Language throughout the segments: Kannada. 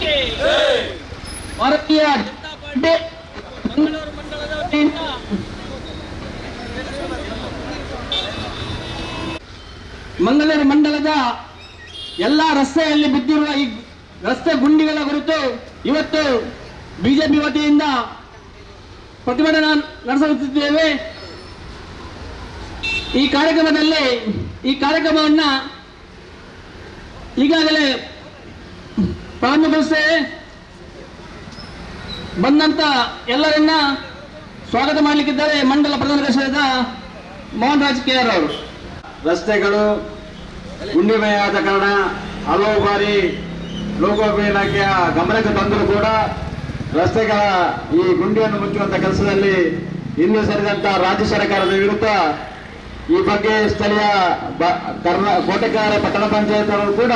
की ಭಾರತೀಯ ಜನತಾ ಪಾರ್ಟಿ ಮಂಗಳೂರು ಮಂಡಲದ ವತಿಯಿಂದ ಮಂಗಳೂರು ಮಂಡಲದ ಎಲ್ಲ ರಸ್ತೆಯಲ್ಲಿ ಬಿದ್ದಿರುವ ಈ ರಸ್ತೆ ಗುಂಡಿಗಳ ಕುರಿತು ಇವತ್ತು ಬಿಜೆಪಿ ವತಿಯಿಂದ ಪ್ರತಿಭಟನೆ ನಡೆಸುತ್ತಿದ್ದೇವೆ. ಈ ಕಾರ್ಯಕ್ರಮವನ್ನು ಈಗಾಗಲೇ ಪ್ರಾರಂಭಗೊಳಿಸುತ್ತೇವೆ. ಬಂದಂತ ಎಲ್ಲರನ್ನ ಸ್ವಾಗತ ಮಾಡಲಿಕ್ಕಿದ್ದಾರೆ ಮಂಡಲ ಪ್ರಧಾನ ಕಾರ್ಯದರ್ಶಿಯಾದ ಮೋಹನ್ ರಾಜ್ ಕೆ ಆರ್ ಅವರು. ರಸ್ತೆಗಳು ಗುಂಡಿಮಯ ಆದ ಕಾರಣ ಹಲವು ಬಾರಿ ಲೋಕೋಪಯೋಗಿ ಇಲಾಖೆಯ ಗಮನಕ್ಕೆ ತಂದರೂ ಕೂಡ ರಸ್ತೆಗಳ ಈ ಗುಂಡಿಯನ್ನು ಮುಚ್ಚುವಂತ ಕೆಲಸದಲ್ಲಿ ಹಿಂದೆ ಸರಿದಂತ ರಾಜ್ಯ ಸರ್ಕಾರದ ವಿರುದ್ಧ ಈ ಬಗ್ಗೆ ಸ್ಥಳೀಯ ಕೋಟೆಕಾರ ಪಟ್ಟಣ ಪಂಚಾಯತ್ ಅವರು ಕೂಡ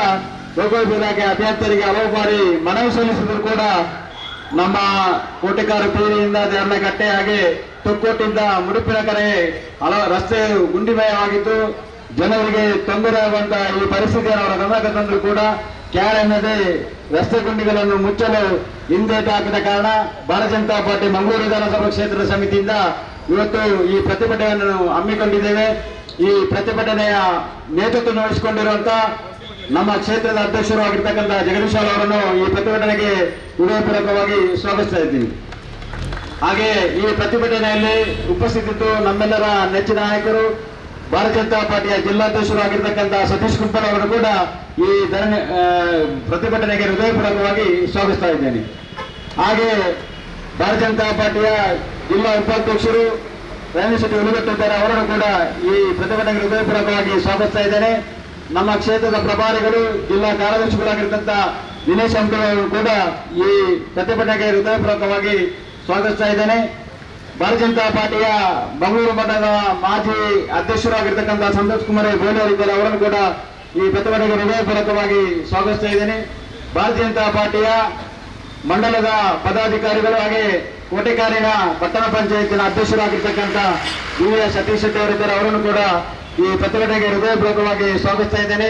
ಲೋಕೋಪಯೋಗಿ ಇಲಾಖೆ ಅಧಿಕಾರಿಗೆ ಹಲವು ಬಾರಿ ಮನವಿ ಸಲ್ಲಿಸಿದ್ರು ಕೂಡ ನಮ್ಮ ಕೋಟೆಕಾರ ಪೀಳಿಯಿಂದ ದೇರ್ಲಕಟ್ಟೆ ಹಾಗೆ ತೊಕ್ಕೋಟಿಂದ ಮುಡುಪಿನ ಕರೆ ಹಲವು ರಸ್ತೆ ಗುಂಡಿಮಯವಾಗಿದ್ದು ಜನರಿಗೆ ತೊಂದರೆ ಆಗುವಂತಹ ಈ ಪರಿಸ್ಥಿತಿಯನ್ನು ಅವರ ಗಮನಕ್ಕೆ ತಂದರೂ ಕೂಡ ಕ್ಯಾರ್ ಎನ್ನದೆ ರಸ್ತೆ ಗುಂಡಿಗಳನ್ನು ಮುಚ್ಚಲು ಹಿಂದೇಟು ಹಾಕಿದ ಕಾರಣ ಭಾರತೀಯ ಜನತಾ ಪಾರ್ಟಿ ಮಂಗಳೂರು ವಿಧಾನಸಭಾ ಕ್ಷೇತ್ರದ ಸಮಿತಿಯಿಂದ ಇವತ್ತು ಈ ಪ್ರತಿಭಟನೆಯನ್ನು ಹಮ್ಮಿಕೊಂಡಿದ್ದೇವೆ. ಈ ಪ್ರತಿಭಟನೆಯ ನೇತೃತ್ವ ವಹಿಸಿಕೊಂಡಿರುವಂತಹ ನಮ್ಮ ಕ್ಷೇತ್ರದ ಅಧ್ಯಕ್ಷರು ಆಗಿರ್ತಕ್ಕಂಥ ಜಗದೀಶ್ ಅವರನ್ನು ಈ ಪ್ರತಿಭಟನೆಗೆ ಹೃದಯಪೂರ್ವಕವಾಗಿ ಸ್ವಾಗತಿಸ್ತಾ ಇದ್ದೀನಿ. ಹಾಗೆ ಈ ಪ್ರತಿಭಟನೆಯಲ್ಲಿ ಉಪಸ್ಥಿತಿದ್ದು ನಮ್ಮೆಲ್ಲರ ನೆಚ್ಚಿನ ನಾಯಕರು ಭಾರತೀಯ ಜನತಾ ಪಾರ್ಟಿಯ ಜಿಲ್ಲಾಧ್ಯಕ್ಷರು ಆಗಿರ್ತಕ್ಕಂಥ ಸತೀಶ್ ಕುಂಪರ್ ಅವರು ಕೂಡ ಈ ಪ್ರತಿಭಟನೆಗೆ ಹೃದಯಪೂರ್ವಕವಾಗಿ ಸ್ವಾಗತಿಸ್ತಾ ಇದ್ದೇನೆ. ಹಾಗೆ ಭಾರತೀಯ ಜನತಾ ಪಾರ್ಟಿಯ ಜಿಲ್ಲಾ ಉಪಾಧ್ಯಕ್ಷರು ರೇಣುಶೆಟ್ಟಿ ಉಲುಗಟ್ಟಿದ್ದಾರೆ ಅವರನ್ನು ಕೂಡ ಈ ಪ್ರತಿಭಟನೆಗೆ ಹೃದಯಪೂರ್ವಕವಾಗಿ ಸ್ವಾಗತಿಸ್ತಾ ಇದ್ದೇನೆ. ನಮ್ಮ ಕ್ಷೇತ್ರದ ಪ್ರಭಾರಿಗಳು ಜಿಲ್ಲಾ ಕಾರ್ಯದರ್ಶಿಗಳಾಗಿರ್ತಕ್ಕಂಥ ದಿನೇಶ್ ಅಂಕಲ್ ಅವರು ಕೂಡ ಈ ಪ್ರತಿಭಟನೆಗೆ ಹೃದಯಪೂರ್ವಕವಾಗಿ ಸ್ವಾಗತಿಸ್ತಾ ಇದ್ದೇನೆ. ಭಾರತೀಯ ಜನತಾ ಪಾರ್ಟಿಯ ಮಂಗಳೂರು ಮಂಡಲದ ಮಾಜಿ ಅಧ್ಯಕ್ಷರಾಗಿರ್ತಕ್ಕಂಥ ಸಂತೋಷ್ ಕುಮಾರ್ ಬೋಳಿಯವರಿದ್ದಾರೆ ಅವರನ್ನು ಕೂಡ ಈ ಪ್ರತಿಭಟನೆಗೆ ಹೃದಯಪೂರ್ವಕವಾಗಿ ಸ್ವಾಗತಿಸ್ತಾ ಇದ್ದೇನೆ. ಭಾರತೀಯ ಜನತಾ ಪಾರ್ಟಿಯ ಮಂಡಲದ ಪದಾಧಿಕಾರಿಗಳು ಹಾಗೆ ಕೋಟೆಕಾರಿನ ಪಟ್ಟಣ ಪಂಚಾಯತಿನ ಅಧ್ಯಕ್ಷರಾಗಿರ್ತಕ್ಕಂಥ ಯುವ ಸತೀಶ್ ಶೆಟ್ಟಿ ಅವರಿದ್ದಾರೆ ಅವರನ್ನು ಕೂಡ ಈ ಪ್ರತಿಭಟನೆಗೆ ಹೃದಯಪೂರ್ವಕವಾಗಿ ಸ್ವಾಗತಿಸ್ತಾ ಇದ್ದೇನೆ.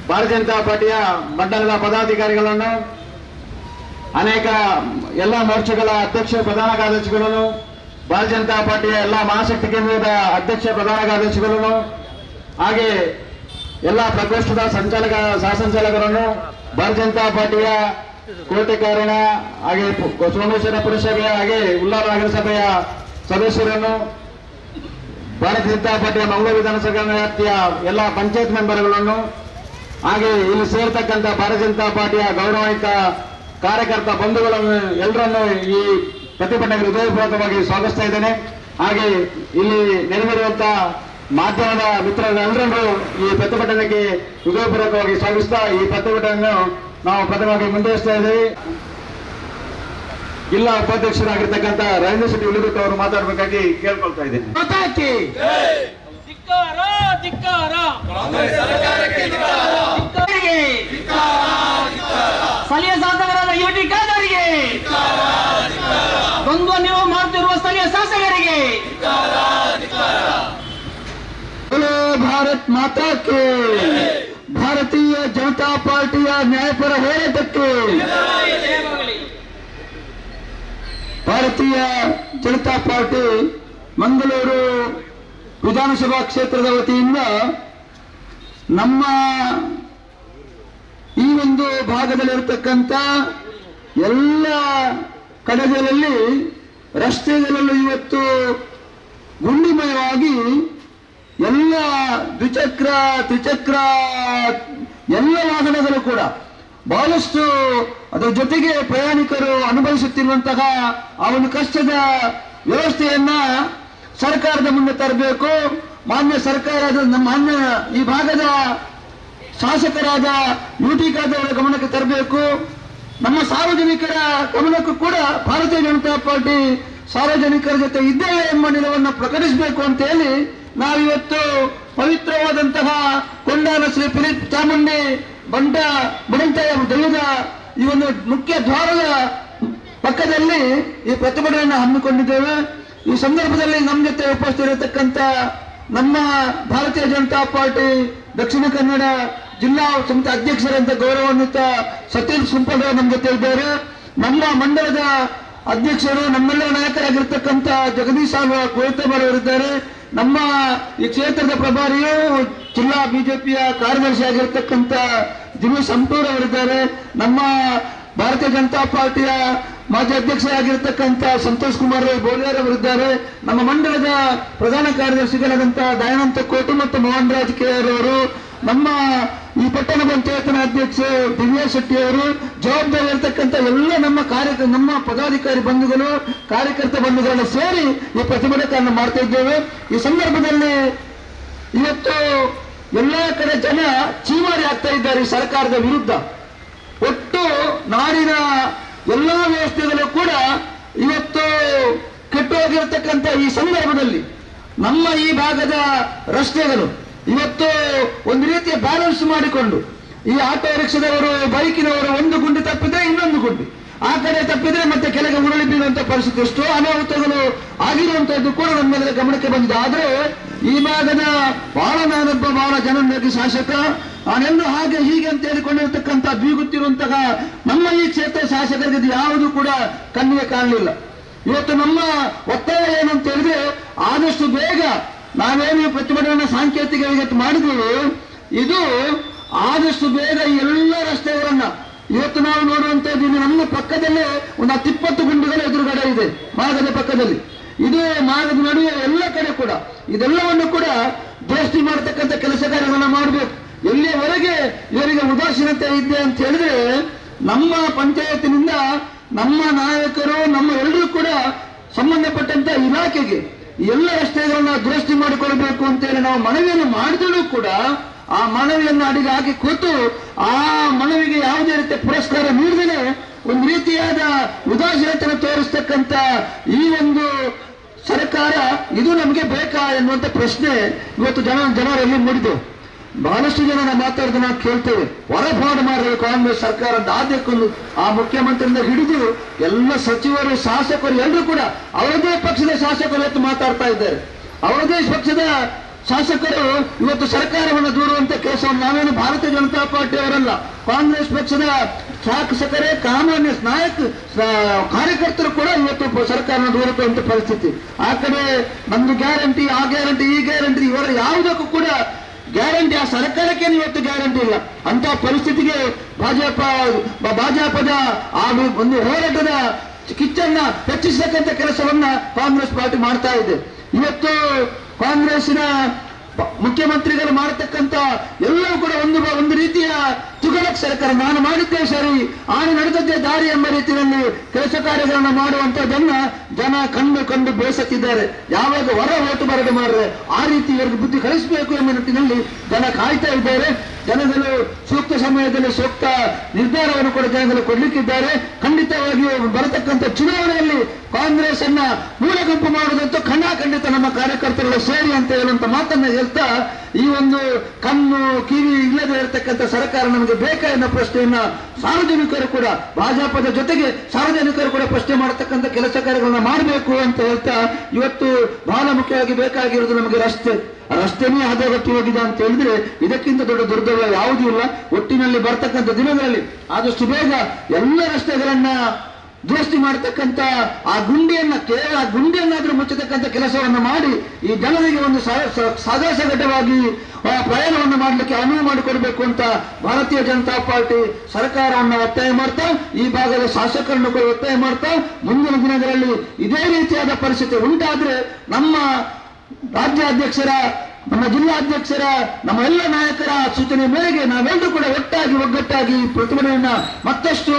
ಭಾರತೀಯ ಜನತಾ ಪಾರ್ಟಿಯ ಮಂಡಲದ ಪದಾಧಿಕಾರಿಗಳನ್ನು ಅನೇಕ ಎಲ್ಲ ಮೋರ್ಚಾಗಳ ಅಧ್ಯಕ್ಷ ಪ್ರಧಾನ ಕಾರ್ಯದರ್ಶಿಗಳನ್ನು ಭಾರತೀಯ ಜನತಾ ಪಾರ್ಟಿಯ ಎಲ್ಲ ಮಹಾಶಕ್ತಿ ಕೇಂದ್ರದ ಅಧ್ಯಕ್ಷ ಪ್ರಧಾನ ಕಾರ್ಯದರ್ಶಿಗಳನ್ನು ಹಾಗೆ ಎಲ್ಲ ಪ್ರಕೋಷ್ಠದ ಸಹ ಸಂಚಾಲಕರನ್ನು ಭಾರತೀಯ ಜನತಾ ಪಾರ್ಟಿಯ ಕೋಟೆಕಾರಿನ ಹಾಗೆ ಸೋಮೇಶ್ವರ ಪುರಸಭೆಯ ಹಾಗೆ ಉಲ್ಲಾರ ನಗರಸಭೆಯ ಸದಸ್ಯರನ್ನು ಭಾರತೀಯ ಜನತಾ ಪಾರ್ಟಿಯ ಮಂಗಳೂರು ವಿಧಾನಸಭಾ ವ್ಯಾಪ್ತಿಯ ಎಲ್ಲ ಪಂಚಾಯತ್ ಮೆಂಬರ್ಗಳನ್ನು ಹಾಗೆ ಇಲ್ಲಿ ಸೇರ್ತಕ್ಕಂಥ ಭಾರತೀಯ ಜನತಾ ಪಾರ್ಟಿಯ ಗೌರವಾನ್ವಿತ ಕಾರ್ಯಕರ್ತ ಬಂಧುಗಳನ್ನು ಎಲ್ಲರನ್ನು ಈ ಪ್ರತಿಭಟನೆಗೆ ಹೃದಯಪೂರ್ವಕವಾಗಿ ಸ್ವಾಗತಿಸ್ತಾ ಇದ್ದೇನೆ. ಹಾಗೆ ಇಲ್ಲಿ ನೆರವೇರುವಂತಹ ಮಾಧ್ಯಮದ ಮಿತ್ರರೆಲ್ಲರನ್ನು ಈ ಪ್ರತಿಭಟನೆಗೆ ಹೃದಯಪೂರ್ವಕವಾಗಿ ಸ್ವಾಗತಿಸ್ತಾ ಈ ಪ್ರತಿಭಟನೆಯನ್ನು ನಾವು ಪ್ರಥಮವಾಗಿ ಮುಂದುವರಿಸ್ತಾ ಇದ್ದೇವೆ. ಜಿಲ್ಲಾ ಉಪಾಧ್ಯಕ್ಷರಾಗಿರ್ತಕ್ಕಂಥ ರೇಣುಶೆಟ್ಟಿ ಉಲುಗಟ್ಟಿ ಅವರು ಮಾತಾಡಬೇಕಾಗಿ ಕೇಳ್ಕೊಳ್ತಾ ಇದ್ದೇನೆ. ಸ್ಥಳೀಯ ಶಾಸಕರಾದ ಯುಟಿ ಖಾದರ್ಗೆ, ದ್ವಂದ್ವ ನೀವು ಮಾಡುತ್ತಿರುವ ಸ್ಥಳೀಯ ಶಾಸಕರಿಗೆ ಭಾರತ್ ಮಾತಾ ಕೆ, ಭಾರತೀಯ ಜನತಾ ಪಾರ್ಟಿಯ ನ್ಯಾಯಪರ ಹೋರಾಟಕ್ಕೆ, ಭಾರತೀಯ ಜನತಾ ಪಾರ್ಟಿ ಮಂಗಳೂರು ವಿಧಾನಸಭಾ ಕ್ಷೇತ್ರದ ವತಿಯಿಂದ ನಮ್ಮ ಈ ಒಂದು ಭಾಗದಲ್ಲಿರತಕ್ಕಂಥ ಎಲ್ಲ ಕಡೆಗಳಲ್ಲಿ ರಸ್ತೆಗಳಲ್ಲೂ ಇವತ್ತು ಗುಂಡಿಮಯವಾಗಿ ಎಲ್ಲ ದ್ವಿಚಕ್ರ ತ್ರಿಚಕ್ರ ಎಲ್ಲ ವಾಹನಗಳು ಕೂಡ ಬಹಳಷ್ಟು ಅದರ ಜೊತೆಗೆ ಪ್ರಯಾಣಿಕರು ಅನುಭವಿಸುತ್ತಿರುವಂತಹ ಆ ಒಂದು ಕಷ್ಟದ ವ್ಯವಸ್ಥೆಯನ್ನ ಸರ್ಕಾರದ ಮುಂದೆ ತರಬೇಕು. ಮಾನ್ಯ ಸರ್ಕಾರದ ಮಾನ್ಯ ಈ ಭಾಗದ ಶಾಸಕರಾದ ಯುಟಿ ಖಾದರ್ ಗಮನಕ್ಕೆ ತರಬೇಕು. ನಮ್ಮ ಸಾರ್ವಜನಿಕರ ಗಮನಕ್ಕೂ ಕೂಡ ಭಾರತೀಯ ಜನತಾ ಪಾರ್ಟಿ ಸಾರ್ವಜನಿಕರ ಜೊತೆ ಇದ್ದೇವೆ ಎಂಬ ನಿಲುವನ್ನು ಪ್ರಕಟಿಸಬೇಕು ಅಂತ ಹೇಳಿ ನಾವಿವತ್ತು ಪವಿತ್ರವಾದಂತಹ ಕೊಂಡಾನ ಶ್ರೀ ಫಿಲಿಪ್ ಚಾಮುಂಡಿ ಬಡಂತೆಯ ದೈವದ ಈ ಒಂದು ಮುಖ್ಯ ದ್ವಾರದ ಪಕ್ಕದಲ್ಲಿ ಈ ಪ್ರತಿಭಟನೆಯನ್ನು ಹಮ್ಮಿಕೊಂಡಿದ್ದೇವೆ. ಈ ಸಂದರ್ಭದಲ್ಲಿ ನಮ್ಮ ಜೊತೆ ಉಪಸ್ಥಿತರಿರತಕ್ಕಂಥ ನಮ್ಮ ಭಾರತೀಯ ಜನತಾ ಪಾರ್ಟಿ ದಕ್ಷಿಣ ಕನ್ನಡ ಜಿಲ್ಲಾ ಸಮಿತಿ ಅಧ್ಯಕ್ಷರಂತ ಗೌರವಾನ್ವಿತ ಸತೀಶ್ ಕುಂಪಲ್ ನಮ್ಮ ಜೊತೆ ಇದ್ದಾರೆ. ನಮ್ಮ ಮಂಡಲದ ಅಧ್ಯಕ್ಷರು ನಮ್ಮೆಲ್ಲ ನಾಯಕರಾಗಿರ್ತಕ್ಕಂಥ ಜಗದೀಶ್ ಗೋವಿಂದವರಿದ್ದಾರೆ. ನಮ್ಮ ಈ ಕ್ಷೇತ್ರದ ಪ್ರಭಾರಿಯು ಜಿಲ್ಲಾ ಬಿಜೆಪಿಯ ಕಾರ್ಯದರ್ಶಿ ಆಗಿರ್ತಕ್ಕಂಥ ದಿನೇಶ್ ಸಂಪೂರ್ ಅವರಿದ್ದಾರೆ. ನಮ್ಮ ಭಾರತೀಯ ಜನತಾ ಪಾರ್ಟಿಯ ಮಾಜಿ ಅಧ್ಯಕ್ಷರಾಗಿರ್ತಕ್ಕಂಥ ಸಂತೋಷ್ ಕುಮಾರ್ ಬೋಲಿಯಾರ್ ಅವರಿದ್ದಾರೆ. ನಮ್ಮ ಮಂಡಲದ ಪ್ರಧಾನ ಕಾರ್ಯದರ್ಶಿಗಳಾದಂತಹ ದಯಾನಂದ ಕೋಟು ಮತ್ತು ಮೋಹನ್ ರಾಜ್ ಕೆಆರ್ ಅವರು, ನಮ್ಮ ಈ ಪಟ್ಟಣ ಪಂಚಾಯತ್ನ ಅಧ್ಯಕ್ಷ ದಿವ್ಯಾ ಶೆಟ್ಟಿ ಅವರು, ಜವಾಬ್ದಾರಿ ಇರತಕ್ಕಂಥ ಎಲ್ಲ ನಮ್ಮ ಪದಾಧಿಕಾರಿ ಬಂಧುಗಳು, ಕಾರ್ಯಕರ್ತ ಬಂಧುಗಳನ್ನ ಸೇರಿ ಈ ಪ್ರತಿಭಟನೆಯನ್ನು ಮಾಡ್ತಾ ಇದ್ದೇವೆ. ಈ ಸಂದರ್ಭದಲ್ಲಿ ಇವತ್ತು ಎಲ್ಲಾ ಕಡೆ ಜನ ಚೀಮಾರಿ ಆಗ್ತಾ ಇದ್ದಾರೆ ಈ ಸರ್ಕಾರದ ವಿರುದ್ಧ. ಒಟ್ಟು ನಾಡಿನ ಎಲ್ಲಾ ವ್ಯವಸ್ಥೆಗಳು ಕೂಡ ಇವತ್ತು ಕೆಟ್ಟೋಗಿರತಕ್ಕಂಥ ಈ ಸಂದರ್ಭದಲ್ಲಿ ನಮ್ಮ ಈ ಭಾಗದ ರಸ್ತೆಗಳು ಇವತ್ತು ಒಂದು ರೀತಿಯ ಬ್ಯಾಲೆನ್ಸ್ ಮಾಡಿಕೊಂಡು ಈ ಆಟೋ ರಿಕ್ಷಾದವರು, ಬೈಕಿನವರು ಒಂದು ಗುಂಡಿ ತಪ್ಪಿದ್ರೆ ಇನ್ನೊಂದು ಗುಂಡಿ, ಆ ಕಡೆ ತಪ್ಪಿದ್ರೆ ಮತ್ತೆ ಕೆಳಗೆ ಉರುಳಿ ಬೀಳುವಂತ ಪರಿಸ್ಥಿತಿ, ಎಷ್ಟೋ ಅನಾಹುತಗಳು ಆಗಿರುವಂತದ್ದು ಕೂಡ ನಮ್ಮೆಲ್ಲರ ಗಮನಕ್ಕೆ ಬಂದಿದೆ. ಆದ್ರೆ ಈ ಭಾಗದ ಬಹಳ ಜನನಾಗಿ ಶಾಸಕ ನಾನೆಂದು ಹಾಗೆ ಹೀಗೆ ಅಂತ ಹೇಳಿಕೊಂಡಿರ್ತಕ್ಕಂಥ ಬೀಗುತ್ತಿರುವಂತಹ ನಮ್ಮ ಈ ಕ್ಷೇತ್ರ ಶಾಸಕರಿಗೆ ಯಾವುದು ಕೂಡ ಕಣ್ಣಿಗೆ ಕಾಣಲಿಲ್ಲ. ಇವತ್ತು ನಮ್ಮ ಒತ್ತಾಯ ಏನಂತ ಹೇಳಿದ್ರೆ, ಆದಷ್ಟು ಬೇಗ ನಾವೇನು ಪ್ರತಿಭಟನೆ ಸಾಂಕೇತಿಕ ಇವತ್ತು ಮಾಡಿದ್ದೀವಿ, ಇದು ಆದಷ್ಟು ಬೇಗ ಎಲ್ಲ ರಸ್ತೆಗಳನ್ನ ಇವತ್ತು ನಾವು ನೋಡುವಂತದ್ದು ನಮ್ಮ ಪಕ್ಕದಲ್ಲೇ ಒಂದು 10-20 ಗುಂಡಿಗಳ ಎದುರುಗಡೆ ಇದೆ ಮಾರ್ಗದ ಪಕ್ಕದಲ್ಲಿ. ಇದು ಮಾರ್ಗದ ನಡುವೆ ಎಲ್ಲ ಕಡೆ ಕೂಡ ಇದೆಲ್ಲವನ್ನು ಕೂಡ ದುರಸ್ತಿ ಮಾಡತಕ್ಕಂಥ ಕೆಲಸ ಕಾರ್ಯಗಳನ್ನ ಮಾಡಬೇಕು. ಎಲ್ಲಿಯವರೆಗೆ ಇವರಿಗೆ ಉದಾಸೀನತೆ ಇದೆ ಅಂತ ಹೇಳಿದ್ರೆ, ನಮ್ಮ ಪಂಚಾಯತಿನಿಂದ ನಮ್ಮ ನಾಯಕರು ನಮ್ಮ ಎಲ್ಲರೂ ಕೂಡ ಸಂಬಂಧಪಟ್ಟಂತ ಇಲಾಖೆಗೆ ಎಲ್ಲ ರಸ್ತೆಗಳನ್ನ ದುರಸ್ತಿ ಮಾಡಿಕೊಳ್ಬೇಕು ಅಂತೇಳಿ ನಾವು ಮನವಿಯನ್ನು ಮಾಡಿದರೂ ಕೂಡ ಆ ಮನವಿಯನ್ನು ಅಡಿಗೆ ಹಾಕಿ ಕೂತು ಆ ಮನವಿಗೆ ಯಾವುದೇ ರೀತಿಯ ಪುರಸ್ಕಾರ ನೀಡದೇ ಒಂದು ರೀತಿಯಾದ ಉದಾಸೀನತೆ ತೋರಿಸ್ತಕ್ಕಂಥ ಈ ಒಂದು ಸರ್ಕಾರ ಇದು ನಮಗೆ ಬೇಕಾ ಎನ್ನುವಂತ ಪ್ರಶ್ನೆ ಇವತ್ತು ಜನರಲ್ಲಿ ಮೂಡಿದೆವು. ಬಹಳಷ್ಟು ಜನ ಮಾತಾಡಿದ ನಾವು ಕೇಳ್ತೇವೆ, ಹೊರಪಾಡು ಮಾಡಬೇಕು ಕಾಂಗ್ರೆಸ್ ಸರ್ಕಾರ ಅಂತ. ಆದ್ಯಕ್ಕೊಂದು ಆ ಮುಖ್ಯಮಂತ್ರಿಯಿಂದ ಹಿಡಿದು ಎಲ್ಲ ಸಚಿವರು, ಶಾಸಕರು ಎಲ್ಲರೂ ಕೂಡ ಅವರದೇ ಪಕ್ಷದ ಶಾಸಕರು ಇವತ್ತು ಮಾತಾಡ್ತಾ ಇದ್ದಾರೆ. ಅವರದೇ ಪಕ್ಷದ ಶಾಸಕರು ಇವತ್ತು ಸರ್ಕಾರವನ್ನು ದೂರುವಂತ ಕೆಲಸವನ್ನು, ನಾವೇನು ಭಾರತೀಯ ಜನತಾ ಪಾರ್ಟಿ ಅವರಲ್ಲ, ಕಾಂಗ್ರೆಸ್ ಪಕ್ಷದ ಶಾಸಕರೇ ಸಾಮಾನ್ಯ ಕಾರ್ಯಕರ್ತರು ಕೂಡ ಇವತ್ತು ಸರ್ಕಾರವನ್ನು ದೂರುವಂತ ಪರಿಸ್ಥಿತಿ. ಆ ಕಡೆ ನಮ್ದು ಗ್ಯಾರಂಟಿ, ಆ ಗ್ಯಾರಂಟಿ, ಈ ಗ್ಯಾರಂಟಿ, ಇವರ ಯಾವುದಕ್ಕೂ ಕೂಡ ಗ್ಯಾರಂಟಿ, ಆ ಸರ್ಕಾರಕ್ಕೆ ಇವತ್ತು ಗ್ಯಾರಂಟಿ ಇಲ್ಲ. ಅಂತ ಪರಿಸ್ಥಿತಿಗೆ ಭಾಜಪದ ಆ ಒಂದು ಹೋರಾಟದ ಕಿಚ್ಚನ್ನ ಹೆಚ್ಚಿಸತಕ್ಕಂಥ ಕೆಲಸವನ್ನ ಕಾಂಗ್ರೆಸ್ ಪಾರ್ಟಿ ಮಾಡ್ತಾ ಇದೆ. ಇವತ್ತು ಕಾಂಗ್ರೆಸ್ಸಿನ ಮುಖ್ಯಮಂತ್ರಿಗಳು ಮಾಡತಕ್ಕಂಥ ಎಲ್ಲವೂ ಕೂಡ ಒಂದು ರೀತಿಯ ತುಗಲಕ್ ಸರ್ಕಾರ. ನಾನು ಮಾಡಿದ್ದೇ ಸರಿ, ಆನೆ ನಡೆದದ್ದೇ ದಾರಿ ಎಂಬ ರೀತಿಯಲ್ಲಿ ಕೆಲಸ ಕಾರ್ಯಗಳನ್ನು ಮಾಡುವಂತದ್ದನ್ನ ಜನ ಕಂಡು ಬೇಸತ್ತಿದ್ದಾರೆ. ಯಾವಾಗ ಹೊರ ಓಟು ಬರದೆ ಮಾಡ್ರೆ ಆ ರೀತಿ ಇವರಿಗೆ ಬುದ್ಧಿ ಕಳಿಸಬೇಕು ಎಂಬ ನಿಟ್ಟಿನಲ್ಲಿ ಜನ ಕಾಯ್ತಾ ಇದ್ದಾರೆ. ಜನಗಳು ಸೂಕ್ತ ಸಮಯದಲ್ಲಿ ಸೂಕ್ತ ನಿರ್ಧಾರವನ್ನು ಕೂಡ ಜನಗಳು ಕೊಡ್ಲಿಕ್ಕಿದ್ದಾರೆ. ಖಂಡಿತವಾಗಿಯೂ ಬರತಕ್ಕಂಥ ಚುನಾವಣೆಯಲ್ಲಿ ಕಾಂಗ್ರೆಸ್ ಅನ್ನ ಮೂಲಗುಂಪು ಮಾಡುವುದಂತೂ ಖಂಡಿತ ನಮ್ಮ ಕಾರ್ಯಕರ್ತರುಗಳು ಸೇರಿ ಅಂತ ಹೇಳುವಂತ ಮಾತನ್ನ ಹೇಳ್ತಾ, ಈ ಒಂದು ಕಣ್ಣು ಕಿವಿ ಇಲ್ಲದೆ ಇರತಕ್ಕಂಥ ಸರ್ಕಾರ ನಮಗೆ ಬೇಕಾ ಎನ್ನುವ ಪ್ರಶ್ನೆಯನ್ನ ಸಾರ್ವಜನಿಕರು ಕೂಡ, ಭಾಜಪದ ಜೊತೆಗೆ ಸಾರ್ವಜನಿಕರು ಕೂಡ ಪ್ರಶ್ನೆ ಮಾಡತಕ್ಕಂಥ ಕೆಲಸ ಕಾರ್ಯಗಳನ್ನ ಮಾಡಬೇಕು ಅಂತ ಹೇಳ್ತಾ, ಇವತ್ತು ಬಹಳ ಮುಖ್ಯವಾಗಿ ಬೇಕಾಗಿರುವುದು ನಮಗೆ ರಸ್ತೆನೇ ಹದಗೆಟ್ಟು ಹೋಗಿದೆ ಅಂತ ಹೇಳಿದ್ರೆ ಇದಕ್ಕಿಂತ ದೊಡ್ಡ ದುರ್ದೈವ ಯಾವುದೂ ಇಲ್ಲ. ಒಟ್ಟಿನಲ್ಲಿ ಬರ್ತಕ್ಕಂಥ ದಿನಗಳಲ್ಲಿ ಆದಷ್ಟು ಬೇಗ ಎಲ್ಲ ರಸ್ತೆಗಳನ್ನ ದುರಸ್ತಿ ಮಾಡತಕ್ಕಂಥ ಆ ಗುಂಡಿಯನ್ನಾದ್ರೂ ಮುಚ್ಚತಕ್ಕಂಥ ಕೆಲಸವನ್ನು ಮಾಡಿ ಈ ಜನರಿಗೆ ಒಂದು ಸಗಟವಾಗಿ ಪ್ರಯಾಣವನ್ನು ಮಾಡಲಿಕ್ಕೆ ಅನುವು ಮಾಡಿಕೊಡ್ಬೇಕು ಅಂತ ಭಾರತೀಯ ಜನತಾ ಪಾರ್ಟಿ ಸರ್ಕಾರವನ್ನು ಒತ್ತಾಯ ಮಾಡ್ತಾ, ಈ ಭಾಗದ ಶಾಸಕರನ್ನು ಕೂಡ ಒತ್ತಾಯ ಮಾಡ್ತಾ, ಮುಂದಿನ ದಿನಗಳಲ್ಲಿ ಇದೇ ರೀತಿಯಾದ ಪರಿಸ್ಥಿತಿ ಉಂಟಾದ್ರೆ ನಮ್ಮ ರಾಜ್ಯಾಧ್ಯಕ್ಷರ, ನಮ್ಮ ಜಿಲ್ಲಾಧ್ಯಕ್ಷರ, ನಮ್ಮ ಎಲ್ಲ ನಾಯಕರ ಸೂಚನೆ ಮೇರೆಗೆ ನಾವೆಲ್ಲರೂ ಕೂಡ ಒಗ್ಗಟ್ಟಾಗಿ ಪ್ರತಿಭಟನೆಯನ್ನ ಮತ್ತಷ್ಟು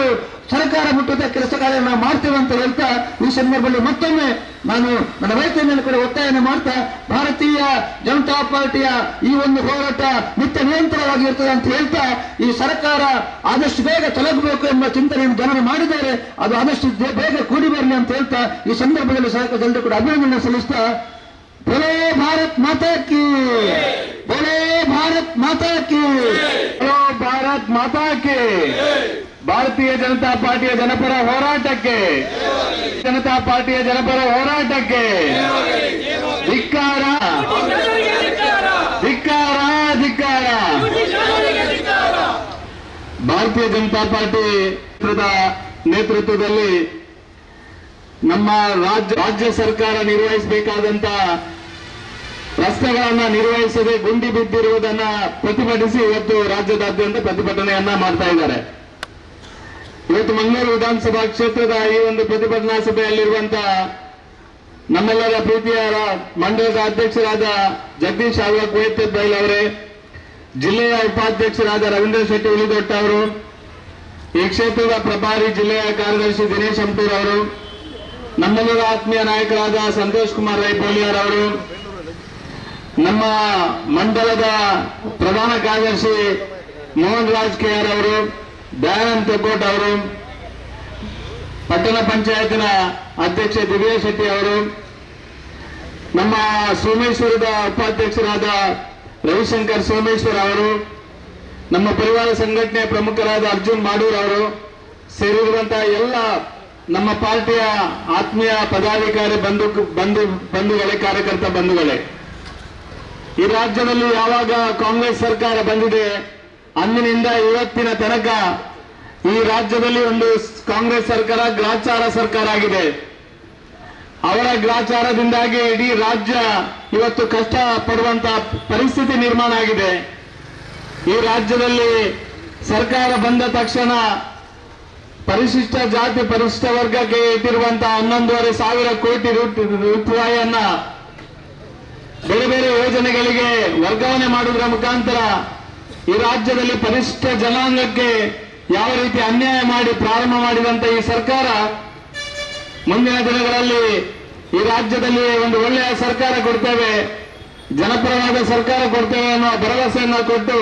ಸರ್ಕಾರ ಮುಟ್ಟುವ ಕೆಲಸ ಕಾರ್ಯವನ್ನು ಮಾಡ್ತೇವೆ ಅಂತ ಹೇಳ್ತಾ, ಈ ಸಂದರ್ಭದಲ್ಲಿ ಮತ್ತೊಮ್ಮೆ ನಾನು ನನ್ನ ವೈದ್ಯರ ಮೇಲೆ ಕೂಡ ಒತ್ತಾಯನ ಮಾಡ್ತಾ, ಭಾರತೀಯ ಜನತಾ ಪಾರ್ಟಿಯ ಈ ಒಂದು ಹೋರಾಟ ನಿತ್ಯ ನಿರಂತರವಾಗಿರ್ತದೆ ಅಂತ ಹೇಳ್ತಾ, ಈ ಸರ್ಕಾರ ಆದಷ್ಟು ಬೇಗ ತೊಲಗಬೇಕು ಎಂಬ ಚಿಂತನೆಯನ್ನು ಜನರು ಮಾಡಿದ್ದಾರೆ. ಅದು ಆದಷ್ಟು ಬೇಗ ಕೂಡಿ ಬರಲಿ ಅಂತ ಹೇಳ್ತಾ, ಈ ಸಂದರ್ಭದಲ್ಲಿ ಸರ್ಕಾರದಲ್ಲೂ ಕೂಡ ಅಭಿನಂದನೆ ಸಲ್ಲಿಸ್ತಾ, बोलो भारत माता की, बोलो भारत माता की, बोलो भारत माता के. ಭಾರತೀಯ ಜನತಾ ಪಾರ್ಟಿಯ ಜನಪರ ಹೋರಾಟಕ್ಕೆ, ಜನತಾ ಪಾರ್ಟಿಯ ಜನಪರ ಹೋರಾಟಕ್ಕೆ ಧಿಕ್ಕಾರ ಧಿಕ್ಕಾರ ಧಿಕ್ಕಾರ. ಭಾರತೀಯ ಜನತಾ ಪಾರ್ಟಿ ನೇತೃತ್ವದಲ್ಲಿ ನಮ್ಮ ರಾಜ್ಯ ಸರ್ಕಾರ ನಿರ್ವಹಿಸಬೇಕಾದಂತ ರಸ್ತೆಗಳನ್ನ ನಿರ್ವಹಿಸದೆ ಗುಂಡಿ ಬಿದ್ದಿರುವುದನ್ನ ಪ್ರತಿಭಟಿಸಿ ಇವತ್ತು ರಾಜ್ಯದಾದ್ಯಂತ ಪ್ರತಿಭಟನೆಯನ್ನ ಮಾಡ್ತಾ ಇದ್ದಾರೆ. ಇವತ್ತು ಮಂಗಳೂರು ವಿಧಾನಸಭಾ ಕ್ಷೇತ್ರದ ಈ ಒಂದು ಪ್ರತಿಭಟನಾ ಸಭೆಯಲ್ಲಿರುವಂತಹ ನಮ್ಮೆಲ್ಲರ ಪ್ರೀತಿಯ ಮಂಡಲದ ಅಧ್ಯಕ್ಷರಾದ ಜಗದೀಶ್ ಕುವೆತ್ ಬೈಲ್ ಅವರೇ, ಜಿಲ್ಲೆಯ ಉಪಾಧ್ಯಕ್ಷರಾದ ರವೀಂದ್ರ ಶೆಟ್ಟಿ ಉಳಿದೊಟ್ಟ ಅವರು, ಈ ಕ್ಷೇತ್ರದ ಪ್ರಭಾರಿ ಜಿಲ್ಲೆಯ ಕಾರ್ಯದರ್ಶಿ ದಿನೇಶ್ ಹಂಪೂರ್ ಅವರು, ನಮ್ಮೆಲ್ಲರ ಆತ್ಮೀಯ ನಾಯಕರಾದ ಸಂತೋಷ್ ಕುಮಾರ್ ರೈ ಬೋಲಿಯಾರ್ ಅವರು, ನಮ್ಮ ಮಂಡಲದ ಪ್ರಧಾನ ಕಾರ್ಯದರ್ಶಿ ಮೋಹನ್ ರಾಜ್ ಕೆಆರ್ ಅವರು, ದಯಾನಂದ್ ತೊಕ್ಕೋಟ್ ಅವರು, ಪಟ್ಟಣ ಪಂಚಾಯತಿನ ಅಧ್ಯಕ್ಷ ದಿವ್ಯಾ ಶೆಟ್ಟಿ ಅವರು, ನಮ್ಮ ಸೋಮೇಶ್ವರದ ಉಪಾಧ್ಯಕ್ಷರಾದ ರವಿಶಂಕರ್ ಸೋಮೇಶ್ವರ್ ಅವರು, ನಮ್ಮ ಪರಿವಾರ ಸಂಘಟನೆ ಪ್ರಮುಖರಾದ ಅರ್ಜುನ್ ಮಾಡೂರ್ ಅವರು ಸೇರಿರುವಂತಹ ಎಲ್ಲ ನಮ್ಮ ಪಾರ್ಟಿಯ ಆತ್ಮೀಯ ಪದಾಧಿಕಾರಿ ಬಂಧುಗಳೇ, ಕಾರ್ಯಕರ್ತ ಬಂಧುಗಳೇ, ಈ ರಾಜ್ಯದಲ್ಲಿ ಯಾವಾಗ ಕಾಂಗ್ರೆಸ್ ಸರ್ಕಾರ ಬಂದಿದೆ ಅಂದಿನಿಂದ ಇವತ್ತಿನ ತನಕ ಈ ರಾಜ್ಯದಲ್ಲಿ ಒಂದು ಕಾಂಗ್ರೆಸ್ ಸರ್ಕಾರ ಗ್ರಾಚಾರ ಸರ್ಕಾರ ಆಗಿದೆ. ಅವರ ಗ್ರಾಚಾರದಿಂದಾಗಿ ಇಡೀ ರಾಜ್ಯ ಇವತ್ತು ಕಷ್ಟ ಪಡುವಂತಹ ಪರಿಸ್ಥಿತಿ ನಿರ್ಮಾಣ ಆಗಿದೆ. ಈ ರಾಜ್ಯದಲ್ಲಿ ಸರ್ಕಾರ ಬಂದ ತಕ್ಷಣ ಪರಿಶಿಷ್ಟ ಜಾತಿ ಪರಿಶಿಷ್ಟ ವರ್ಗಕ್ಕೆ ಇಟ್ಟಿರುವಂತಹ 11,500 ಕೋಟಿ ರೂಪಾಯಿಯನ್ನ ಬೇರೆ ಬೇರೆ ಯೋಜನೆಗಳಿಗೆ ವರ್ಗಾವಣೆ ಮಾಡುವುದರ ಮುಖಾಂತರ ಈ ರಾಜ್ಯದಲ್ಲಿ ಪರಿಶಿಷ್ಟ ಜನಾಂಗಕ್ಕೆ ಯಾವ ರೀತಿ ಅನ್ಯಾಯ ಮಾಡಿ ಪ್ರಾರಂಭ ಮಾಡಿದಂತ ಈ ಸರ್ಕಾರ ಮುಂದಿನ ದಿನಗಳಲ್ಲಿ ಈ ರಾಜ್ಯದಲ್ಲಿ ಒಂದು ಒಳ್ಳೆಯ ಸರ್ಕಾರ ಕೊಡ್ತೇವೆ, ಜನಪರವಾದ ಸರ್ಕಾರ ಕೊಡ್ತೇವೆ ಅನ್ನೋ ಭರವಸೆಯನ್ನು ಕೊಟ್ಟು,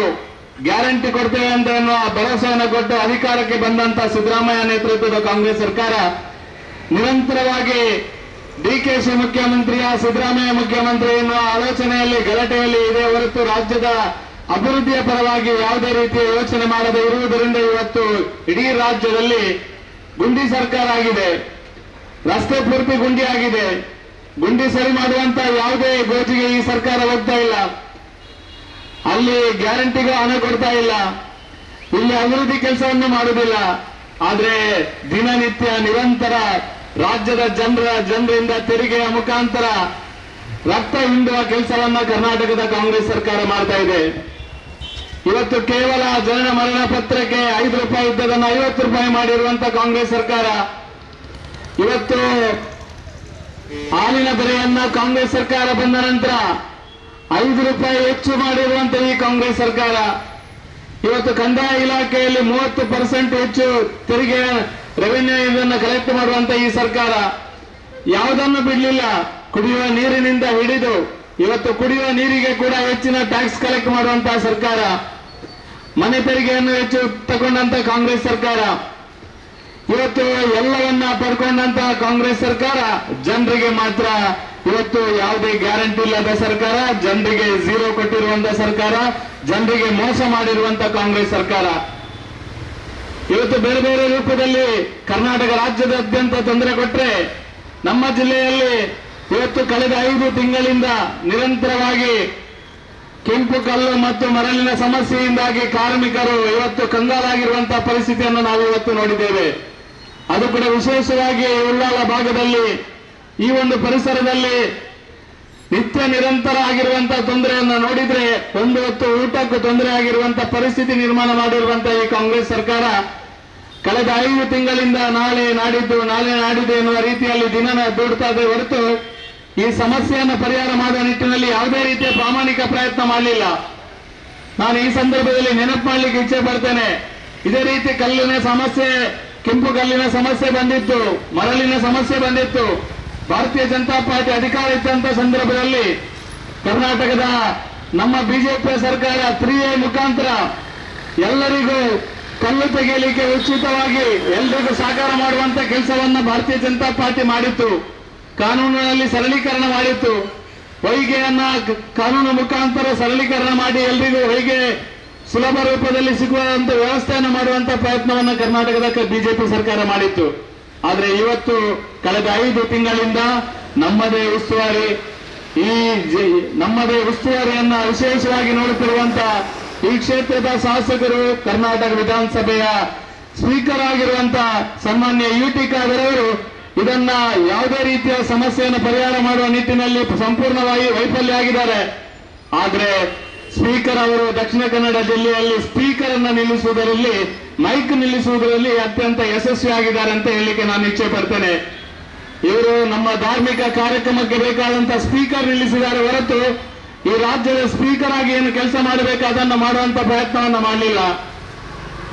ಗ್ಯಾರಂಟಿ ಕೊಡ್ತೇವೆ ಅಂತ ಎನ್ನುವ ಭರವಸೆಯನ್ನು ಕೊಟ್ಟು ಅಧಿಕಾರಕ್ಕೆ ಬಂದಂತ ಸಿದ್ದರಾಮಯ್ಯ ನೇತೃತ್ವದ ಕಾಂಗ್ರೆಸ್ ಸರ್ಕಾರ ನಿರಂತರವಾಗಿ ಡಿಕೆಶಿ ಮುಖ್ಯಮಂತ್ರಿಯ ಸಿದ್ದರಾಮಯ್ಯ ಮುಖ್ಯಮಂತ್ರಿ ಎನ್ನುವ ಆಲೋಚನೆಯಲ್ಲಿ ಗಲಾಟೆಯಲ್ಲಿ ಇದೆ ಹೊರತು ರಾಜ್ಯದ ಅಭಿವೃದ್ಧಿಯ ಪರವಾಗಿ ಯಾವುದೇ ರೀತಿಯ ಯೋಚನೆ ಮಾಡದೇ ಇರುವುದರಿಂದ ಇವತ್ತು ಇಡೀ ರಾಜ್ಯದಲ್ಲಿ ಗುಂಡಿ ಸರ್ಕಾರ ಆಗಿದೆ. ರಸ್ತೆ ಪೂರ್ತಿ ಗುಂಡಿ ಆಗಿದೆ. ಗುಂಡಿ ಸರಿ ಮಾಡುವಂತ ಯಾವುದೇ ಗೋಜಿಗೆ ಈ ಸರ್ಕಾರ ಹೋಗ್ತಾ ಇಲ್ಲ. ಅಲ್ಲಿ ಗ್ಯಾರಂಟಿಗೂ ಹಣ ಕೊಡ್ತಾ ಇಲ್ಲ. ಇಲ್ಲಿ ಅಭಿವೃದ್ಧಿ ಕೆಲಸವನ್ನು ಮಾಡುವುದಿಲ್ಲ. ಆದ್ರೆ ದಿನನಿತ್ಯ ನಿರಂತರ ರಾಜ್ಯದ ಜನರಿಂದ ತೆರಿಗೆಯ ಮುಖಾಂತರ ರಕ್ತ ಹಿಂಡುವ ಕೆಲಸವನ್ನ ಕರ್ನಾಟಕದ ಕಾಂಗ್ರೆಸ್ ಸರ್ಕಾರ ಮಾಡ್ತಾ ಇದೆ. ಇವತ್ತು ಕೇವಲ ಜನನ ಮರಣ ಪತ್ರಕ್ಕೆ 5 ರೂಪಾಯಿ ಇದ್ದದನ್ನು 50 ರೂಪಾಯಿ ಮಾಡಿರುವಂತ ಕಾಂಗ್ರೆಸ್ ಸರ್ಕಾರ, ಇವತ್ತು ಹಾಲಿನ ಬೆಲೆಯನ್ನ ಕಾಂಗ್ರೆಸ್ ಸರ್ಕಾರ ಬಂದ ನಂತರ 5 ರೂಪಾಯಿ ಹೆಚ್ಚು ಮಾಡಿರುವಂತ ಈ ಕಾಂಗ್ರೆಸ್ ಸರ್ಕಾರ, ಇವತ್ತು ಕಂದಾಯ ಇಲಾಖೆಯಲ್ಲಿ 30% ಹೆಚ್ಚು ತೆರಿಗೆ ರೆವೆನ್ಯೂ ಇದನ್ನು ಕಲೆಕ್ಟ್ ಮಾಡುವಂತ ಈ ಸರ್ಕಾರ ಯಾವುದನ್ನು ಬಿಡಲಿಲ್ಲ. ಕುಡಿಯುವ ನೀರಿನಿಂದ ಹಿಡಿದು ಇವತ್ತು ಕುಡಿಯುವ ನೀರಿಗೆ ಕೂಡ ಹೆಚ್ಚಿನ ಟ್ಯಾಕ್ಸ್ ಕಲೆಕ್ಟ್ ಮಾಡುವಂತಹ ಸರ್ಕಾರ, ಮನೆ ತೆರಿಗೆಯನ್ನು ಹೆಚ್ಚು ತಗೊಂಡಂತ ಕಾಂಗ್ರೆಸ್ ಸರ್ಕಾರ, ಇವತ್ತು ಎಲ್ಲವನ್ನ ಪಡ್ಕೊಂಡಂತ ಕಾಂಗ್ರೆಸ್ ಸರ್ಕಾರ ಜನರಿಗೆ ಮಾತ್ರ ಇವತ್ತು ಯಾವುದೇ ಗ್ಯಾರಂಟಿ ಇಲ್ಲದ ಸರ್ಕಾರ, ಜನರಿಗೆ ಝೀರೋ ಕೊಟ್ಟಿರುವಂತಹ ಸರ್ಕಾರ, ಜನರಿಗೆ ಮೋಸ ಮಾಡಿರುವಂತ ಕಾಂಗ್ರೆಸ್ ಸರ್ಕಾರ ಇವತ್ತು ಬೇರೆ ಬೇರೆ ರೂಪದಲ್ಲಿ ಕರ್ನಾಟಕ ರಾಜ್ಯದಾದ್ಯಂತ ತೊಂದರೆ ಕೊಟ್ಟರೆ, ನಮ್ಮ ಜಿಲ್ಲೆಯಲ್ಲಿ ಇವತ್ತು ಕಳೆದ 5 ತಿಂಗಳಿಂದ ನಿರಂತರವಾಗಿ ಕೆಂಪು ಕಲ್ಲು ಮತ್ತು ಮರಳಿನ ಸಮಸ್ಯೆಯಿಂದಾಗಿ ಕಾರ್ಮಿಕರು ಇವತ್ತು ಕಂಗಾಲಾಗಿರುವಂತಹ ಪರಿಸ್ಥಿತಿಯನ್ನು ನಾವು ಇವತ್ತು ನೋಡಿದ್ದೇವೆ. ಅದು ಕೂಡ ವಿಶೇಷವಾಗಿ ಉಳ್ಳಾಲ ಭಾಗದಲ್ಲಿ ಈ ಒಂದು ಪರಿಸರದಲ್ಲಿ ನಿತ್ಯ ನಿರಂತರ ಆಗಿರುವಂತಹ ತೊಂದರೆಯನ್ನು ನೋಡಿದ್ರೆ ಒಂದು ಹೊತ್ತು ಊಟಕ್ಕೂ ತೊಂದರೆ ಆಗಿರುವಂತಹ ಪರಿಸ್ಥಿತಿ ನಿರ್ಮಾಣ ಮಾಡಿರುವಂತಹ ಈ ಕಾಂಗ್ರೆಸ್ ಸರ್ಕಾರ ಕಳೆದ 5 ತಿಂಗಳಿಂದ ನಾಳೆ ನಾಡಿದ್ದು ಎನ್ನುವ ರೀತಿಯಲ್ಲಿ ದಿನ ದೂಡ್ತಾ ಇದೆ ಹೊರತು ಈ ಸಮಸ್ಯೆಯನ್ನು ಪರಿಹಾರ ಮಾಡುವ ನಿಟ್ಟಿನಲ್ಲಿ ಯಾವುದೇ ರೀತಿಯ ಪ್ರಾಮಾಣಿಕ ಪ್ರಯತ್ನ ಮಾಡಲಿಲ್ಲ. ನಾನು ಈ ಸಂದರ್ಭದಲ್ಲಿ ನೆನಪು ಮಾಡಲಿಕ್ಕೆ ಇಚ್ಛೆ ಪಡ್ತೇನೆ. ಇದೇ ರೀತಿ ಕಲ್ಲಿನ ಸಮಸ್ಯೆ, ಕೆಂಪು ಕಲ್ಲಿನ ಸಮಸ್ಯೆ ಬಂದಿತ್ತು, ಮರಳಿನ ಸಮಸ್ಯೆ ಬಂದಿತ್ತು. ಭಾರತೀಯ ಜನತಾ ಪಾರ್ಟಿ ಅಧಿಕಾರ ಇದ್ದಂತ ಸಂದರ್ಭದಲ್ಲಿ ಕರ್ನಾಟಕದ ನಮ್ಮ ಬಿಜೆಪಿ ಸರ್ಕಾರ 3A ಮುಖಾಂತರ ಎಲ್ಲರಿಗೂ ಕಲ್ಲು ತೆಗೆಯಲಿಕ್ಕೆ ಉಚಿತವಾಗಿ ಎಲ್ಲರಿಗೂ ಸಹಕಾರ ಮಾಡುವಂತ ಕೆಲಸವನ್ನ ಭಾರತೀಯ ಜನತಾ ಪಾರ್ಟಿ ಮಾಡಿತ್ತು. ಕಾನೂನಿನಲ್ಲಿ ಸರಳೀಕರಣ ಮಾಡಿತ್ತು. ಹೊಯ್ಗೆಯನ್ನ ಕಾನೂನು ಮುಖಾಂತರ ಸರಳೀಕರಣ ಮಾಡಿ ಎಲ್ಲರಿಗೂ ಹೊಯ್ಗೆ ಸುಲಭ ರೂಪದಲ್ಲಿ ಸಿಗುವಂತ ವ್ಯವಸ್ಥೆಯನ್ನು ಮಾಡುವಂತ ಪ್ರಯತ್ನವನ್ನ ಕರ್ನಾಟಕದ ಬಿಜೆಪಿ ಸರ್ಕಾರ ಮಾಡಿತ್ತು. ಆದ್ರೆ ಇವತ್ತು ಕಳೆದ 5 ತಿಂಗಳಿಂದ ನಮ್ಮದೇ ಉಸ್ತುವಾರಿಯನ್ನ ವಿಶೇಷವಾಗಿ ನೋಡುತ್ತಿರುವಂತ ಈ ಕ್ಷೇತ್ರದ ಶಾಸಕರು, ಕರ್ನಾಟಕ ವಿಧಾನಸಭೆಯ ಸ್ಪೀಕರ್ ಆಗಿರುವಂತಹ ಸನ್ಮಾನ್ಯ ಯುಟಿ ಖಾದರ್ ಅವರು ಇದನ್ನ ಯಾವುದೇ ರೀತಿಯ ಸಮಸ್ಯೆಯನ್ನು ಪರಿಹಾರ ಮಾಡುವ ನಿಟ್ಟಿನಲ್ಲಿ ಸಂಪೂರ್ಣವಾಗಿ ವೈಫಲ್ಯ ಆಗಿದ್ದಾರೆ. ಆದರೆ ಸ್ಪೀಕರ್ ಅವರು ದಕ್ಷಿಣ ಕನ್ನಡ ಜಿಲ್ಲೆಯಲ್ಲಿ ಸ್ಪೀಕರ್ ಅನ್ನು ನಿಲ್ಲಿಸುವುದರಲ್ಲಿ, ಮೈಕ್ ನಿಲ್ಲಿಸುವುದರಲ್ಲಿ ಅತ್ಯಂತ ಯಶಸ್ವಿಯಾಗಿದ್ದಾರೆ ಅಂತ ಹೇಳಲಿಕ್ಕೆ ನಾನು ಇಚ್ಛೆ ಪಡ್ತೇನೆ. ಇವರು ನಮ್ಮ ಧಾರ್ಮಿಕ ಕಾರ್ಯಕ್ರಮಕ್ಕೆ ಬೇಕಾದಂತಹ ಸ್ಪೀಕರ್ ನಿಲ್ಲಿಸಿದ್ದಾರೆ ಹೊರತು ಈ ರಾಜ್ಯದ ಸ್ಪೀಕರ್ ಆಗಿ ಏನು ಕೆಲಸ ಮಾಡಬೇಕು ಅದನ್ನು ಮಾಡುವಂತ ಪ್ರಯತ್ನವನ್ನ ಮಾಡಲಿಲ್ಲ.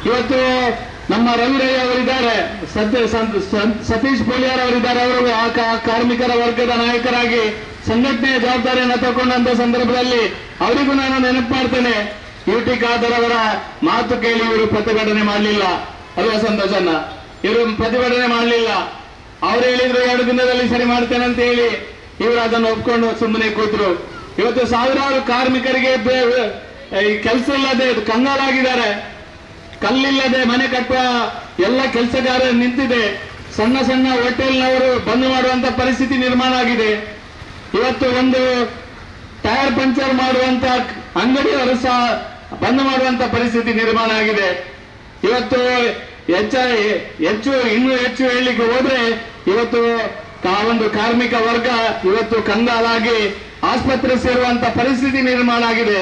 ಇವತ್ತು ನಮ್ಮ ರವಿರೈ ಅವರಿದ್ದಾರೆ, ಸತೀಶ್ ಪೋಲಿಯಾರ್ ಅವರಿದ್ದಾರೆ. ಅವರು ಆ ಕಾರ್ಮಿಕರ ವರ್ಗದ ನಾಯಕರಾಗಿ ಸಂಘಟನೆಯ ಜವಾಬ್ದಾರಿಯನ್ನು ತಗೊಂಡಂತ ಸಂದರ್ಭದಲ್ಲಿ ಅವರಿಗೂ ನಾನು ನೆನಪು ಮಾಡ್ತೇನೆ. ಯುಟಿ ಖಾದರ್ ಅವರ ಮಾತು ಕೇಳಿ ಇವರು ಪ್ರತಿಭಟನೆ ಮಾಡಲಿಲ್ಲ ಅಲ್ವಾ ಸಂತೋಷನ್ನ? ಇವರು ಪ್ರತಿಭಟನೆ ಮಾಡಲಿಲ್ಲ. ಅವ್ರು ಹೇಳಿದ್ರು 2 ದಿನದಲ್ಲಿ ಸರಿ ಮಾಡ್ತೇನೆ ಅಂತ ಹೇಳಿ ಇವರು ಅದನ್ನು ಒಪ್ಕೊಂಡು ಸುಮ್ಮನೆ ಕೂತರು. ಇವತ್ತು ಸಾವಿರಾರು ಕಾರ್ಮಿಕರಿಗೆ ಕೆಲಸ ಇಲ್ಲದೆ ಕಂಗಾಲಾಗಿದ್ದಾರೆ. ಕಲ್ಲಿಲ್ಲದೆ ಮನೆ ಕಟ್ಟುವ ಎಲ್ಲ ಕೆಲಸಗಾರರು ನಿಂತಿದೆ. ಸಣ್ಣ ಸಣ್ಣ ಹೋಟೆಲ್ನವರು ಬಂದ್ ಮಾಡುವಂತ ಪರಿಸ್ಥಿತಿ ನಿರ್ಮಾಣ ಆಗಿದೆ. ಇವತ್ತು ಒಂದು ಟೈರ್ ಪಂಚರ್ ಮಾಡುವಂತ ಅಂಗಡಿಯವರು ಸಹ ಬಂದ್ ಮಾಡುವಂತ ಪರಿಸ್ಥಿತಿ ನಿರ್ಮಾಣ ಆಗಿದೆ. ಇವತ್ತು ಇನ್ನೂ ಹೆಚ್ಚು ಹೇಳಲಿಕ್ಕೆ ಹೋದ್ರೆ ಇವತ್ತು ಒಂದು ಕಾರ್ಮಿಕ ವರ್ಗ ಇವತ್ತು ಕಂಗಾಲಾಗಿ ಆಸ್ಪತ್ರೆ ಸೇರುವಂತ ಪರಿಸ್ಥಿತಿ ನಿರ್ಮಾಣ ಆಗಿದೆ.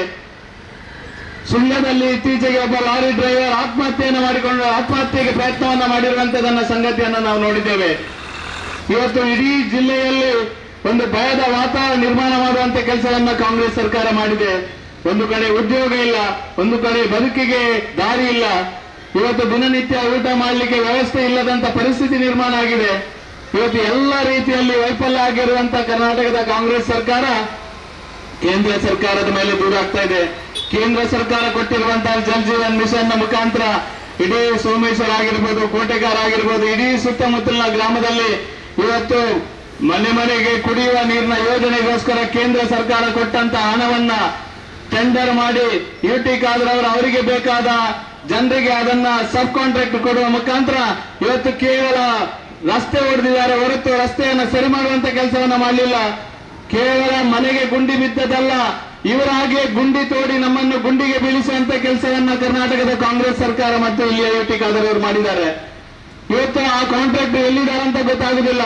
ಸುಳ್ಯದಲ್ಲಿ ಇತ್ತೀಚೆಗೆ ಒಬ್ಬ ಲಾರಿ ಡ್ರೈವರ್ ಆತ್ಮಹತ್ಯೆಗೆ ಪ್ರಯತ್ನವನ್ನ ಮಾಡಿರುವಂತದನ್ನ ಸಂಗತಿಯನ್ನ ನಾವು ನೋಡಿದ್ದೇವೆ. ಇವತ್ತು ಇಡೀ ಜಿಲ್ಲೆಯಲ್ಲಿ ಒಂದು ಭಯದ ವಾತಾವರಣ ನಿರ್ಮಾಣ ಮಾಡುವಂತ ಕೆಲಸವನ್ನ ಕಾಂಗ್ರೆಸ್ ಸರ್ಕಾರ ಮಾಡಿದೆ. ಒಂದು ಕಡೆ ಉದ್ಯೋಗ ಇಲ್ಲ, ಒಂದು ಕಡೆ ಬದುಕಿಗೆ ದಾರಿ ಇಲ್ಲ. ಇವತ್ತು ದಿನನಿತ್ಯ ಊಟ ಮಾಡಲಿಕ್ಕೆ ವ್ಯವಸ್ಥೆ ಇಲ್ಲದಂತ ಪರಿಸ್ಥಿತಿ ನಿರ್ಮಾಣ ಆಗಿದೆ. ಇವತ್ತು ಎಲ್ಲ ರೀತಿಯಲ್ಲಿ ವೈಫಲ್ಯ ಆಗಿರುವಂತಹ ಕರ್ನಾಟಕದ ಕಾಂಗ್ರೆಸ್ ಸರ್ಕಾರ ಕೇಂದ್ರ ಸರ್ಕಾರದ ಮೇಲೆ ದೂರಾಗ್ತಾ ಇದೆ. ಕೇಂದ್ರ ಸರ್ಕಾರ ಕೊಟ್ಟಿರುವಂತಹ ಜಲ್ ಜೀವನ್ ಮಿಷನ್ ನ ಮುಖಾಂತರ ಇಡೀ ಸೋಮೇಶ್ವರ ಆಗಿರ್ಬೋದು, ಕೋಟೆಗಾರ ಆಗಿರ್ಬೋದು, ಇಡೀ ಸುತ್ತಮುತ್ತಲಿನ ಗ್ರಾಮದಲ್ಲಿ ಇವತ್ತು ಮನೆ ಮನೆಗೆ ಕುಡಿಯುವ ನೀರಿನ ಯೋಜನೆಗೋಸ್ಕರ ಕೇಂದ್ರ ಸರ್ಕಾರ ಕೊಟ್ಟಂತ ಹಣವನ್ನ ಟೆಂಡರ್ ಮಾಡಿ ಯುಟಿ ಖಾದರ್ ಅವರು ಅವರಿಗೆ ಬೇಕಾದ ಜನರಿಗೆ ಅದನ್ನ ಸಬ್ ಕಾಂಟ್ರಾಕ್ಟ್ ಕೊಡುವ ಮುಖಾಂತರ ಇವತ್ತು ಕೇವಲ ರಸ್ತೆ ಹೊಡೆದಿದ್ದಾರೆ ಹೊರತು ರಸ್ತೆಯನ್ನು ಸರಿ ಮಾಡುವಂತ ಕೆಲಸವನ್ನ ಮಾಡಲಿಲ್ಲ. ಕೇವಲ ಮನೆಗೆ ಗುಂಡಿ ಬಿದ್ದದಲ್ಲ, ಇವರಾಗೆ ಗುಂಡಿ ತೋಡಿ ನಮ್ಮನ್ನು ಗುಂಡಿಗೆ ಬೀಳಿಸುವಂತ ಕೆಲಸವನ್ನ ಕರ್ನಾಟಕದ ಕಾಂಗ್ರೆಸ್ ಸರ್ಕಾರ ಮತ್ತು ಇಲ್ಲಿಯ ಯುಟಿ ಖಾದರ್ ಅವರು ಮಾಡಿದ್ದಾರೆ. ಇವತ್ತು ಆ ಕಾಂಟ್ರಾಕ್ಟ್ ಎಲ್ಲಿದ್ದಾರೆ ಅಂತ ಗೊತ್ತಾಗುದಿಲ್ಲ.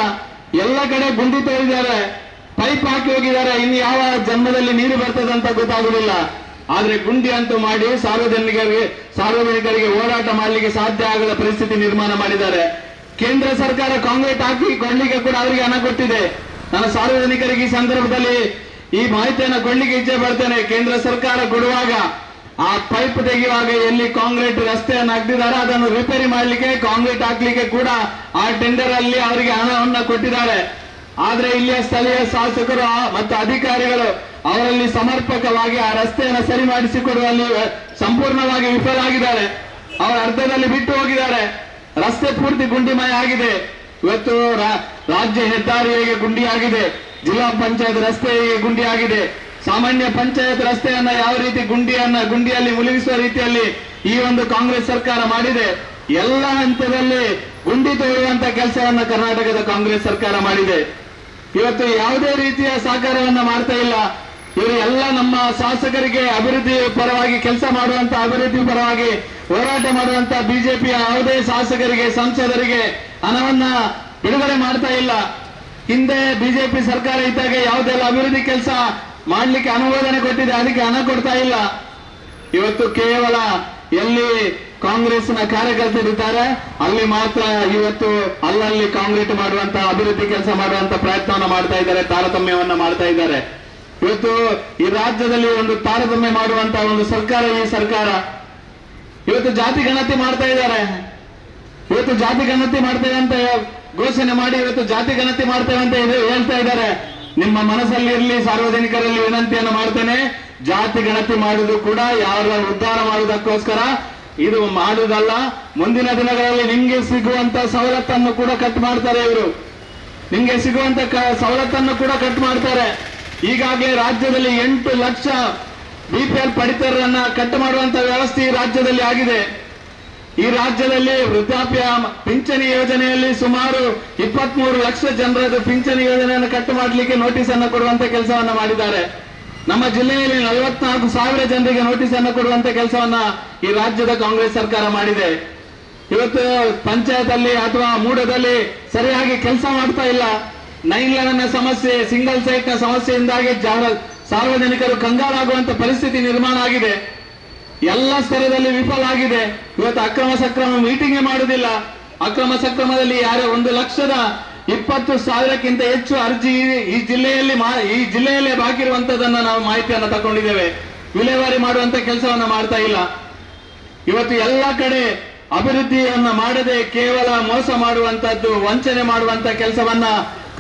ಎಲ್ಲ ಕಡೆ ಗುಂಡಿ ತೋಡಿದ್ದಾರೆ, ಪೈಪ್ ಹಾಕಿ ಹೋಗಿದ್ದಾರೆ. ಇನ್ನು ಯಾವ ಜನ್ಮದಲ್ಲಿ ನೀರು ಬರ್ತದಂತ ಗೊತ್ತಾಗುದಿಲ್ಲ. ಆದ್ರೆ ಗುಂಡಿ ಅಂತೂ ಮಾಡಿ ಸಾರ್ವಜನಿಕರಿಗೆ ಓಡಾಟ ಮಾಡಲಿಕ್ಕೆ ಸಾಧ್ಯ ಆಗದ ಪರಿಸ್ಥಿತಿ ನಿರ್ಮಾಣ ಮಾಡಿದ್ದಾರೆ. ಕೇಂದ್ರ ಸರ್ಕಾರ ಕಾಂಕ್ರೀಟ್ ಹಾಕಿ ಕೊಡ್ಲಿಕ್ಕೆ ಕೂಡ ಅವರಿಗೆ ಹಣ ಕೊಟ್ಟಿದೆ. ನಾನು ಸಾರ್ವಜನಿಕರಿಗೆ ಈ ಸಂದರ್ಭದಲ್ಲಿ ಈ ಮಾಹಿತಿಯನ್ನು ಕೊಡ್ಲಿಕ್ಕೆ ಇಚ್ಛೆ ಪಡ್ತೇನೆ. ಕೇಂದ್ರ ಸರ್ಕಾರ ಕೊಡುವಾಗ ಆ ಪೈಪ್ ತೆಗೆಯುವಾಗ ಎಲ್ಲಿ ಕಾಂಕ್ರೀಟ್ ರಸ್ತೆಯನ್ನು ಹಾಕ್ತಿದ್ದಾರೆ ಅದನ್ನು ರಿಪೇರಿ ಮಾಡಲಿಕ್ಕೆ, ಕಾಂಕ್ರೀಟ್ ಹಾಕ್ಲಿಕ್ಕೆ ಕೂಡ ಆ ಟೆಂಡರ್ ಅಲ್ಲಿ ಅವರಿಗೆ ಹಣವನ್ನು ಕೊಟ್ಟಿದ್ದಾರೆ. ಆದ್ರೆ ಇಲ್ಲಿಯ ಸ್ಥಳೀಯ ಶಾಸಕರು ಮತ್ತು ಅಧಿಕಾರಿಗಳು ಅವರಲ್ಲಿ ಸಮರ್ಪಕವಾಗಿ ಆ ರಸ್ತೆಯನ್ನು ಸರಿ ಮಾಡಿಸಿಕೊಡುವಲ್ಲಿ ಸಂಪೂರ್ಣವಾಗಿ ವಿಫಲರಾಗಿದ್ದಾರೆ. ಅವರು ಅರ್ಧದಲ್ಲಿ ಬಿಟ್ಟು ಹೋಗಿದ್ದಾರೆ. ರಸ್ತೆ ಪೂರ್ತಿ ಗುಂಡಿಮಯ ಆಗಿದೆ. ಇವತ್ತು ರಾಜ್ಯ ಹೆದ್ದಾರಿ ಹೇಗೆ ಗುಂಡಿ ಆಗಿದೆ, ಜಿಲ್ಲಾ ಪಂಚಾಯತ್ ರಸ್ತೆ ಗುಂಡಿ ಆಗಿದೆ. ಸಾಮಾನ್ಯ ಪಂಚಾಯತ್ ರಸ್ತೆಯನ್ನ ಯಾವ ರೀತಿ ಗುಂಡಿಯಲ್ಲಿ ಮುಳುಗಿಸುವ ರೀತಿಯಲ್ಲಿ ಈ ಒಂದು ಕಾಂಗ್ರೆಸ್ ಸರ್ಕಾರ ಮಾಡಿದೆ. ಎಲ್ಲ ಹಂತದಲ್ಲಿ ಗುಂಡಿ ತೋಡುವಂತ ಕೆಲಸವನ್ನ ಕರ್ನಾಟಕದ ಕಾಂಗ್ರೆಸ್ ಸರ್ಕಾರ ಮಾಡಿದೆ. ಇವತ್ತು ಯಾವುದೇ ರೀತಿಯ ಸಹಕಾರವನ್ನ ಮಾಡ್ತಾ ಇಲ್ಲ. ಇವರು ಎಲ್ಲ ನಮ್ಮ ಶಾಸಕರಿಗೆ ಅಭಿವೃದ್ಧಿ ಪರವಾಗಿ ಕೆಲಸ ಮಾಡುವಂತ, ಅಭಿವೃದ್ಧಿ ಪರವಾಗಿ ಹೋರಾಟ ಮಾಡುವಂತ ಬಿಜೆಪಿಯ ಯಾವುದೇ ಶಾಸಕರಿಗೆ, ಸಂಸದರಿಗೆ ಹಣವನ್ನ ಬಿಡುಗಡೆ ಮಾಡ್ತಾ ಇಲ್ಲ. ಹಿಂದೆ ಬಿಜೆಪಿ ಸರ್ಕಾರ ಇದ್ದಾಗ ಯಾವುದೆಲ್ಲ ಅಭಿವೃದ್ಧಿ ಕೆಲಸ ಮಾಡ್ಲಿಕ್ಕೆ ಅನುಮೋದನೆ ಕೊಟ್ಟಿದೆ, ಅದಕ್ಕೆ ಹಣ ಕೊಡ್ತಾ ಇಲ್ಲ. ಇವತ್ತು ಕೇವಲ ಎಲ್ಲಿ ಕಾಂಗ್ರೆಸ್ನ ಕಾರ್ಯಕರ್ತರಿದ್ದಾರೆ ಅಲ್ಲಿ ಮಾತ್ರ ಇವತ್ತು ಅಲ್ಲಲ್ಲಿ ಕಾಂಕ್ರೀಟ್ ಮಾಡುವಂತ, ಅಭಿವೃದ್ಧಿ ಕೆಲಸ ಮಾಡುವಂತ ಪ್ರಯತ್ನವನ್ನ ಮಾಡ್ತಾ ಇದ್ದಾರೆ, ತಾರತಮ್ಯವನ್ನ ಮಾಡ್ತಾ ಇದ್ದಾರೆ. ಇವತ್ತು ಈ ರಾಜ್ಯದಲ್ಲಿ ಒಂದು ತಾರತಮ್ಯ ಮಾಡುವಂತ ಒಂದು ಸರ್ಕಾರ ಈ ಸರ್ಕಾರ. ಇವತ್ತು ಜಾತಿ ಗಣತಿ ಮಾಡ್ತಾ ಇದ್ದಾರೆ. ಇವತ್ತು ಜಾತಿ ಗಣತಿ ಮಾಡ್ತೇವೆ ಅಂತ ಘೋಷಣೆ ಮಾಡಿ ಇವತ್ತು ಜಾತಿ ಗಣತಿ ಮಾಡ್ತೇವೆ ಅಂತ ಹೇಳ್ತಾ ಇದ್ದಾರೆ. ನಿಮ್ಮ ಮನಸ್ಸಲ್ಲಿ ಇರಲಿ, ಸಾರ್ವಜನಿಕರಲ್ಲಿ ವಿನಂತಿಯನ್ನು ಮಾಡ್ತೇನೆ, ಜಾತಿ ಗಣತಿ ಮಾಡುವುದು ಕೂಡ ಯಾರ ಉದ್ಧಾರ ಮಾಡುವುದಕ್ಕೋಸ್ಕರ ಇದು ಮಾಡುವುದಲ್ಲ. ಮುಂದಿನ ದಿನಗಳಲ್ಲಿ ನಿಮ್ಗೆ ಸಿಗುವಂತ ಸವಲತ್ತನ್ನು ಕೂಡ ಕಟ್ ಮಾಡ್ತಾರೆ ಇವರು. ನಿಮ್ಗೆ ಸಿಗುವಂತ ಸವಲತ್ತನ್ನು ಕೂಡ ಕಟ್ ಮಾಡ್ತಾರೆ. ಈಗಾಗಲೇ ರಾಜ್ಯದಲ್ಲಿ 8 ಲಕ್ಷ ಬಿಪಿಎಲ್ ಪಡಿತರನ್ನ ಕಟ್ ಮಾಡುವಂತ ವ್ಯವಸ್ಥೆ ಈ ರಾಜ್ಯದಲ್ಲಿ ಆಗಿದೆ. ಈ ರಾಜ್ಯದಲ್ಲಿ ವೃದ್ಧಾಪ್ಯ ಪಿಂಚಣಿ ಯೋಜನೆಯಲ್ಲಿ ಸುಮಾರು 23 ಲಕ್ಷ ಜನರದ್ದು ಪಿಂಚಣಿ ಯೋಜನೆಯನ್ನು ಕಟ್ ಮಾಡಲಿಕ್ಕೆ ನೋಟಿಸ್ ಅನ್ನು ಕೊಡುವಂತ ಕೆಲಸವನ್ನ ಮಾಡಿದ್ದಾರೆ. ನಮ್ಮ ಜಿಲ್ಲೆಯಲ್ಲಿ 44,000 ಜನರಿಗೆ ನೋಟಿಸ್ ಅನ್ನು ಕೊಡುವಂತ ಕೆಲಸವನ್ನ ಈ ರಾಜ್ಯದ ಕಾಂಗ್ರೆಸ್ ಸರ್ಕಾರ ಮಾಡಿದೆ. ಇವತ್ತು ಪಂಚಾಯತ್ ಅಲ್ಲಿ ಅಥವಾ ಮೂಡದಲ್ಲಿ ಸರಿಯಾಗಿ ಕೆಲಸ ಮಾಡ್ತಾ ಇಲ್ಲ. 9/11 ಸಮಸ್ಯೆ, ಸಿಂಗಲ್ ಸೈಟ್ ನ ಸಮಸ್ಯೆಯಿಂದಾಗಿ ಸಾರ್ವಜನಿಕರು ಕಂಗಾಲಾಗುವಂತ ಪರಿಸ್ಥಿತಿ ನಿರ್ಮಾಣ ಆಗಿದೆ. ಎಲ್ಲ ಸ್ತರದಲ್ಲಿ ವಿಫಲ ಆಗಿದೆ. ಇವತ್ತು ಅಕ್ರಮ ಸಕ್ರಮ ಮೀಟಿಂಗ್ ಮಾಡುವುದಿಲ್ಲ. ಅಕ್ರಮ ಸಕ್ರಮದಲ್ಲಿ 1,20,000ಕ್ಕಿಂತ ಹೆಚ್ಚು ಅರ್ಜಿ ಈ ಜಿಲ್ಲೆಯಲ್ಲೇ ಬಾಕಿ ಇರುವಂತದನ್ನ ನಾವು ಮಾಹಿತಿಯನ್ನು ತಗೊಂಡಿದ್ದೇವೆ. ವಿಲೇವಾರಿ ಮಾಡುವಂತ ಕೆಲಸವನ್ನ ಮಾಡ್ತಾ ಇಲ್ಲ. ಇವತ್ತು ಎಲ್ಲ ಕಡೆ ಅಭಿವೃದ್ಧಿಯನ್ನ ಮಾಡದೆ ಕೇವಲ ಮೋಸ ಮಾಡುವಂತದ್ದು, ವಂಚನೆ ಮಾಡುವಂತ ಕೆಲಸವನ್ನ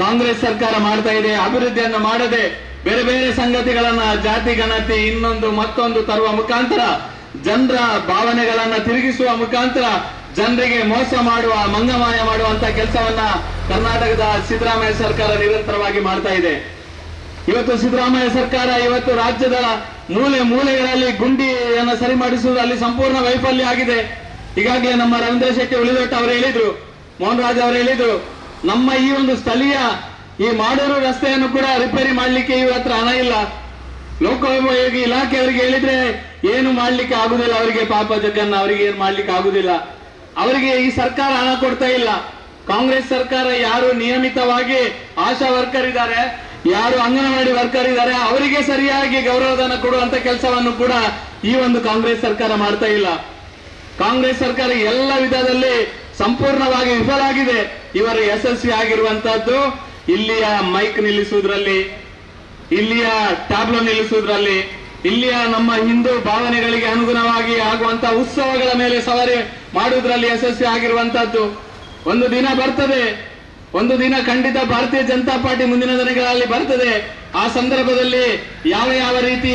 ಕಾಂಗ್ರೆಸ್ ಸರ್ಕಾರ ಮಾಡ್ತಾ ಇದೆ. ಅಭಿವೃದ್ಧಿಯನ್ನು ಮಾಡದೆ ಬೇರೆ ಬೇರೆ ಸಂಗತಿಗಳನ್ನ, ಜಾತಿ ಗಣತಿ ಇನ್ನೊಂದು ಮತ್ತೊಂದು ತರುವ ಮುಖಾಂತರ, ಜನರ ಭಾವನೆಗಳನ್ನ ತಿರುಗಿಸುವ ಮುಖಾಂತರ ಜನರಿಗೆ ಮೋಸ ಮಾಡುವ, ಮಂಗಮಾಯ ಮಾಡುವಂತ ಕೆಲಸವನ್ನ ಕರ್ನಾಟಕದ ಸಿದ್ದರಾಮಯ್ಯ ಸರ್ಕಾರ ನಿರಂತರವಾಗಿ ಮಾಡ್ತಾ ಇದೆ. ಇವತ್ತು ಸಿದ್ದರಾಮಯ್ಯ ಸರ್ಕಾರ ಇವತ್ತು ರಾಜ್ಯದ ಮೂಲೆ ಮೂಲೆಗಳಲ್ಲಿ ಗುಂಡಿಯನ್ನು ಸರಿ ಮಾಡಿಸುವುದು ಅಲ್ಲಿ ಸಂಪೂರ್ಣ ವೈಫಲ್ಯ ಆಗಿದೆ. ಈಗಾಗಲೇ ನಮ್ಮ ರವೀಂದ್ರ ಶೆಟ್ಟಿ ಉಳಿದೊಟ್ಟ ಅವರು ಹೇಳಿದ್ರು, ಮೋಹನ್ ರಾಜ್ ಅವರು ಹೇಳಿದ್ರು, ನಮ್ಮ ಈ ಒಂದು ಸ್ಥಳೀಯ ಈ ಮಾಡೂರು ರಸ್ತೆಯನ್ನು ಕೂಡ ರಿಪೇರಿ ಮಾಡ್ಲಿಕ್ಕೆ ಇವ್ರ ಹತ್ರ ಹಣ ಇಲ್ಲ. ಲೋಕೋಪಯೋಗಿ ಇಲಾಖೆಯವರಿಗೆ ಹೇಳಿದ್ರೆ ಏನು ಮಾಡ್ಲಿಕ್ಕೆ ಆಗುದಿಲ್ಲ. ಅವರಿಗೆ ಪಾಪ ಜಗನ್ನ ಅವರಿಗೆ ಏನು ಮಾಡ್ಲಿಕ್ಕೆ ಆಗುದಿಲ್ಲ. ಅವರಿಗೆ ಈ ಸರ್ಕಾರ ಹಣ ಕೊಡ್ತಾ ಇಲ್ಲ. ಕಾಂಗ್ರೆಸ್ ಸರ್ಕಾರ ಯಾರು ನಿಯಮಿತವಾಗಿ ಆಶಾ ವರ್ಕರ್ ಇದ್ದಾರೆ, ಯಾರು ಅಂಗನವಾಡಿ ವರ್ಕರ್ ಇದ್ದಾರೆ, ಅವರಿಗೆ ಸರಿಯಾಗಿ ಗೌರವಧನ ಕೊಡುವಂತ ಕೆಲಸವನ್ನು ಕೂಡ ಈ ಒಂದು ಕಾಂಗ್ರೆಸ್ ಸರ್ಕಾರ ಮಾಡ್ತಾ ಇಲ್ಲ. ಕಾಂಗ್ರೆಸ್ ಸರ್ಕಾರ ಎಲ್ಲ ವಿಧದಲ್ಲಿ ಸಂಪೂರ್ಣವಾಗಿ ವಿಫಲ ಆಗಿದೆ. ಇವರು ಯಶಸ್ವಿ ಆಗಿರುವಂತಹದ್ದು ಇಲ್ಲಿಯ ಮೈಕ್ ನಿಲ್ಲಿಸುವುದರಲ್ಲಿ, ಇಲ್ಲಿಯ ಟ್ಯಾಬ್ಲೋ ನಿಲ್ಲಿಸುವುದರಲ್ಲಿ, ಇಲ್ಲಿಯ ನಮ್ಮ ಹಿಂದೂ ಭಾವನೆಗಳಿಗೆ ಅನುಗುಣವಾಗಿ ಆಗುವಂತಹ ಉತ್ಸವಗಳ ಮೇಲೆ ಸವಾರಿ ಮಾಡುವುದರಲ್ಲಿ ಯಶಸ್ವಿ ಆಗಿರುವಂತಹದ್ದು. ಒಂದು ದಿನ ಬರ್ತದೆ, ಒಂದು ದಿನ ಖಂಡಿತ ಭಾರತೀಯ ಜನತಾ ಪಾರ್ಟಿ ಮುಂದಿನ ದಿನಗಳಲ್ಲಿ ಬರ್ತದೆ. ಆ ಸಂದರ್ಭದಲ್ಲಿ ಯಾವ ರೀತಿ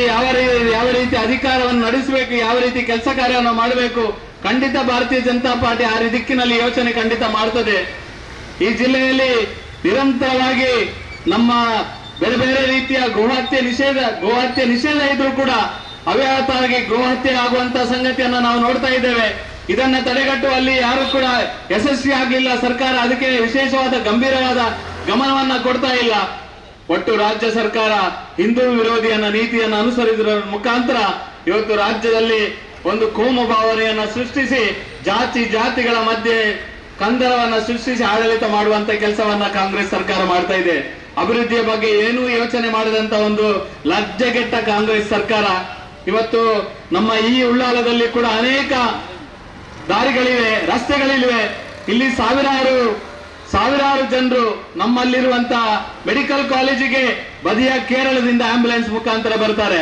ಅಧಿಕಾರವನ್ನು ನಡೆಸಬೇಕು, ಯಾವ ರೀತಿ ಕೆಲಸ ಕಾರ್ಯವನ್ನು ಮಾಡಬೇಕು, ಖಂಡಿತ ಭಾರತೀಯ ಜನತಾ ಪಾರ್ಟಿ ಆ ದಿಕ್ಕಿನಲ್ಲಿ ಯೋಚನೆ ಖಂಡಿತ ಮಾಡ್ತದೆ. ಈ ಜಿಲ್ಲೆಯಲ್ಲಿ ನಿರಂತರವಾಗಿ ನಮ್ಮ ಬೇರೆ ಬೇರೆ ರೀತಿಯ ಗೋಹತ್ಯೆ ನಿಷೇಧ ಇದ್ರೂ ಕೂಡ ಅವ್ಯಾಹತವಾಗಿ ಗೋಹತ್ಯೆ ಆಗುವಂತಹ ಸಂಗತಿಯನ್ನ ನಾವು ನೋಡ್ತಾ ಇದ್ದೇವೆ. ಇದನ್ನ ತಡೆಗಟ್ಟುವಲ್ಲಿ ಯಾರು ಕೂಡ ಯಶಸ್ವಿ ಆಗಲಿಲ್ಲ. ಸರ್ಕಾರ ಅದಕ್ಕೆ ವಿಶೇಷವಾದ ಗಂಭೀರವಾದ ಗಮನವನ್ನ ಕೊಡ್ತಾ ಇಲ್ಲ. ಒಟ್ಟು ರಾಜ್ಯ ಸರ್ಕಾರ ಹಿಂದೂ ವಿರೋಧಿಯನ್ನ ನೀತಿಯನ್ನು ಅನುಸರಿಸುವ ಮುಖಾಂತರ ಇವತ್ತು ರಾಜ್ಯದಲ್ಲಿ ಒಂದು ಕೋಮು ಭಾವನೆಯನ್ನ ಸೃಷ್ಟಿಸಿ ಜಾತಿಗಳ ಮಧ್ಯೆ ಕಂದರವನ್ನ ಸೃಷ್ಟಿಸಿ ಆಡಳಿತ ಮಾಡುವಂತ ಕೆಲಸವನ್ನ ಕಾಂಗ್ರೆಸ್ ಸರ್ಕಾರ ಮಾಡ್ತಾ ಇದೆ. ಅಭಿವೃದ್ಧಿಯ ಬಗ್ಗೆ ಏನೂ ಯೋಚನೆ ಮಾಡದಂತ ಒಂದು ಲಜ್ಜೆಗೆಟ್ಟ ಕಾಂಗ್ರೆಸ್ ಸರ್ಕಾರ ಇವತ್ತು ನಮ್ಮ ಈ ಉಳ್ಳಾಲದಲ್ಲಿ ಕೂಡ ಅನೇಕ ದಾರಿಗಳಿವೆ, ರಸ್ತೆಗಳಿವೆ. ಇಲ್ಲಿ ಸಾವಿರಾರು ಜನರು ನಮ್ಮಲ್ಲಿರುವಂತಹ ಮೆಡಿಕಲ್ ಕಾಲೇಜಿಗೆ ಬದಿಯ ಕೇರಳದಿಂದ ಆಂಬ್ಯುಲೆನ್ಸ್ ಮುಖಾಂತರ ಬರ್ತಾರೆ.